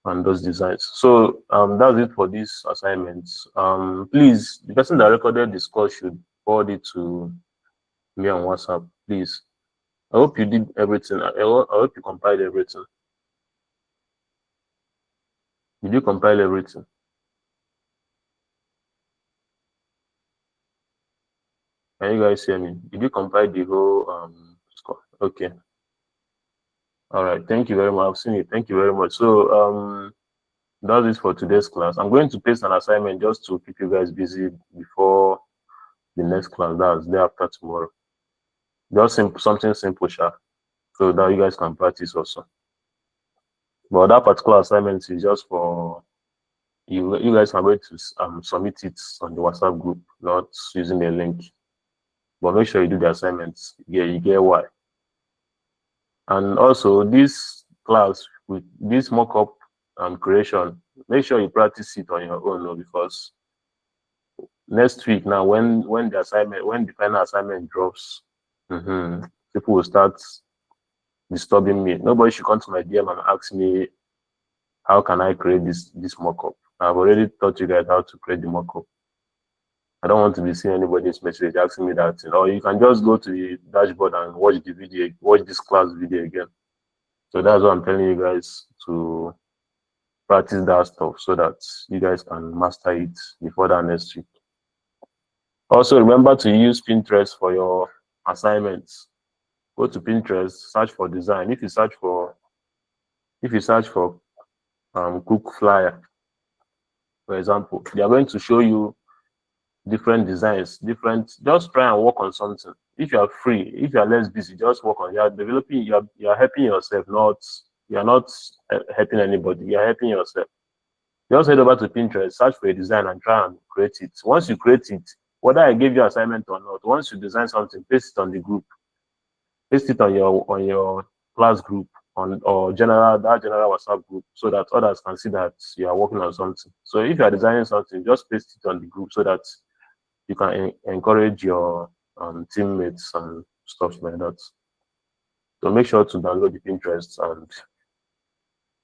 Speaker 1: and those designs. So that's it for this assignment. Please, the person that recorded this course should forward it to me on WhatsApp, please. I hope you did everything. I hope you compiled everything. Did you compile everything? Can you guys hear me? Did you compile the whole score? Okay. All right. Thank you very much. I've seen it. Thank you very much. So that's it for today's class. I'm going to paste an assignment just to keep you guys busy before the next class. That's day after tomorrow. Just something simple, sharp, so that you guys can practice also. But that particular assignment is just for you. You guys are going to submit it on the WhatsApp group, not using a link. But make sure you do the assignments. Yeah, you get why. And also this class with this mock-up creation, make sure you practice it on your own, because next week now, when the final assignment drops, people will start disturbing me. Nobody should come to my DM and ask me how can I create this mock-up. I've already taught you guys how to create the mock-up. I don't want to be seeing anybody's message asking me that, or you can just go to the dashboard and watch the video, watch this class video again. So that's what I'm telling you guys, to practice that stuff so that you guys can master it before that next week. Also, remember to use Pinterest for your assignments. Go to Pinterest, search for design. If you search for cook flyer, for example, they are going to show you different designs, just try and work on something. If you are free, if you are less busy, just work on. You are developing, you are helping yourself, you are not helping anybody, you are helping yourself. Just head over to Pinterest, search for a design and try and create it. Once you create it, whether I gave you assignment or not, once you design something, paste it on the group, paste it on your class group, or general WhatsApp group, so that others can see that you are working on something. So if you are designing something, just paste it on the group so that you can encourage your teammates and stuff like that. So make sure to download the Pinterest,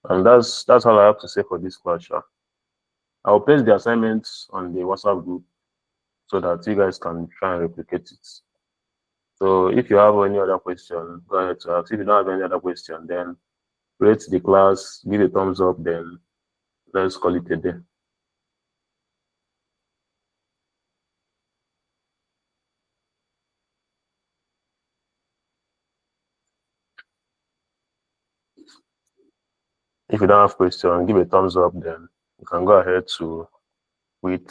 Speaker 1: and that's all I have to say for this class. I'll place the assignments on the WhatsApp group so that you guys can try and replicate it. So if you have any other question, go ahead to ask. If you don't have any other question, then rate the class, give a thumbs up, then let's call it a day. If you don't have question, give a thumbs up, then you can go ahead to leave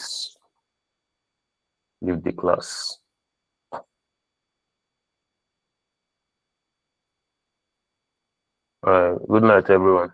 Speaker 1: the class. All right, good night, everyone.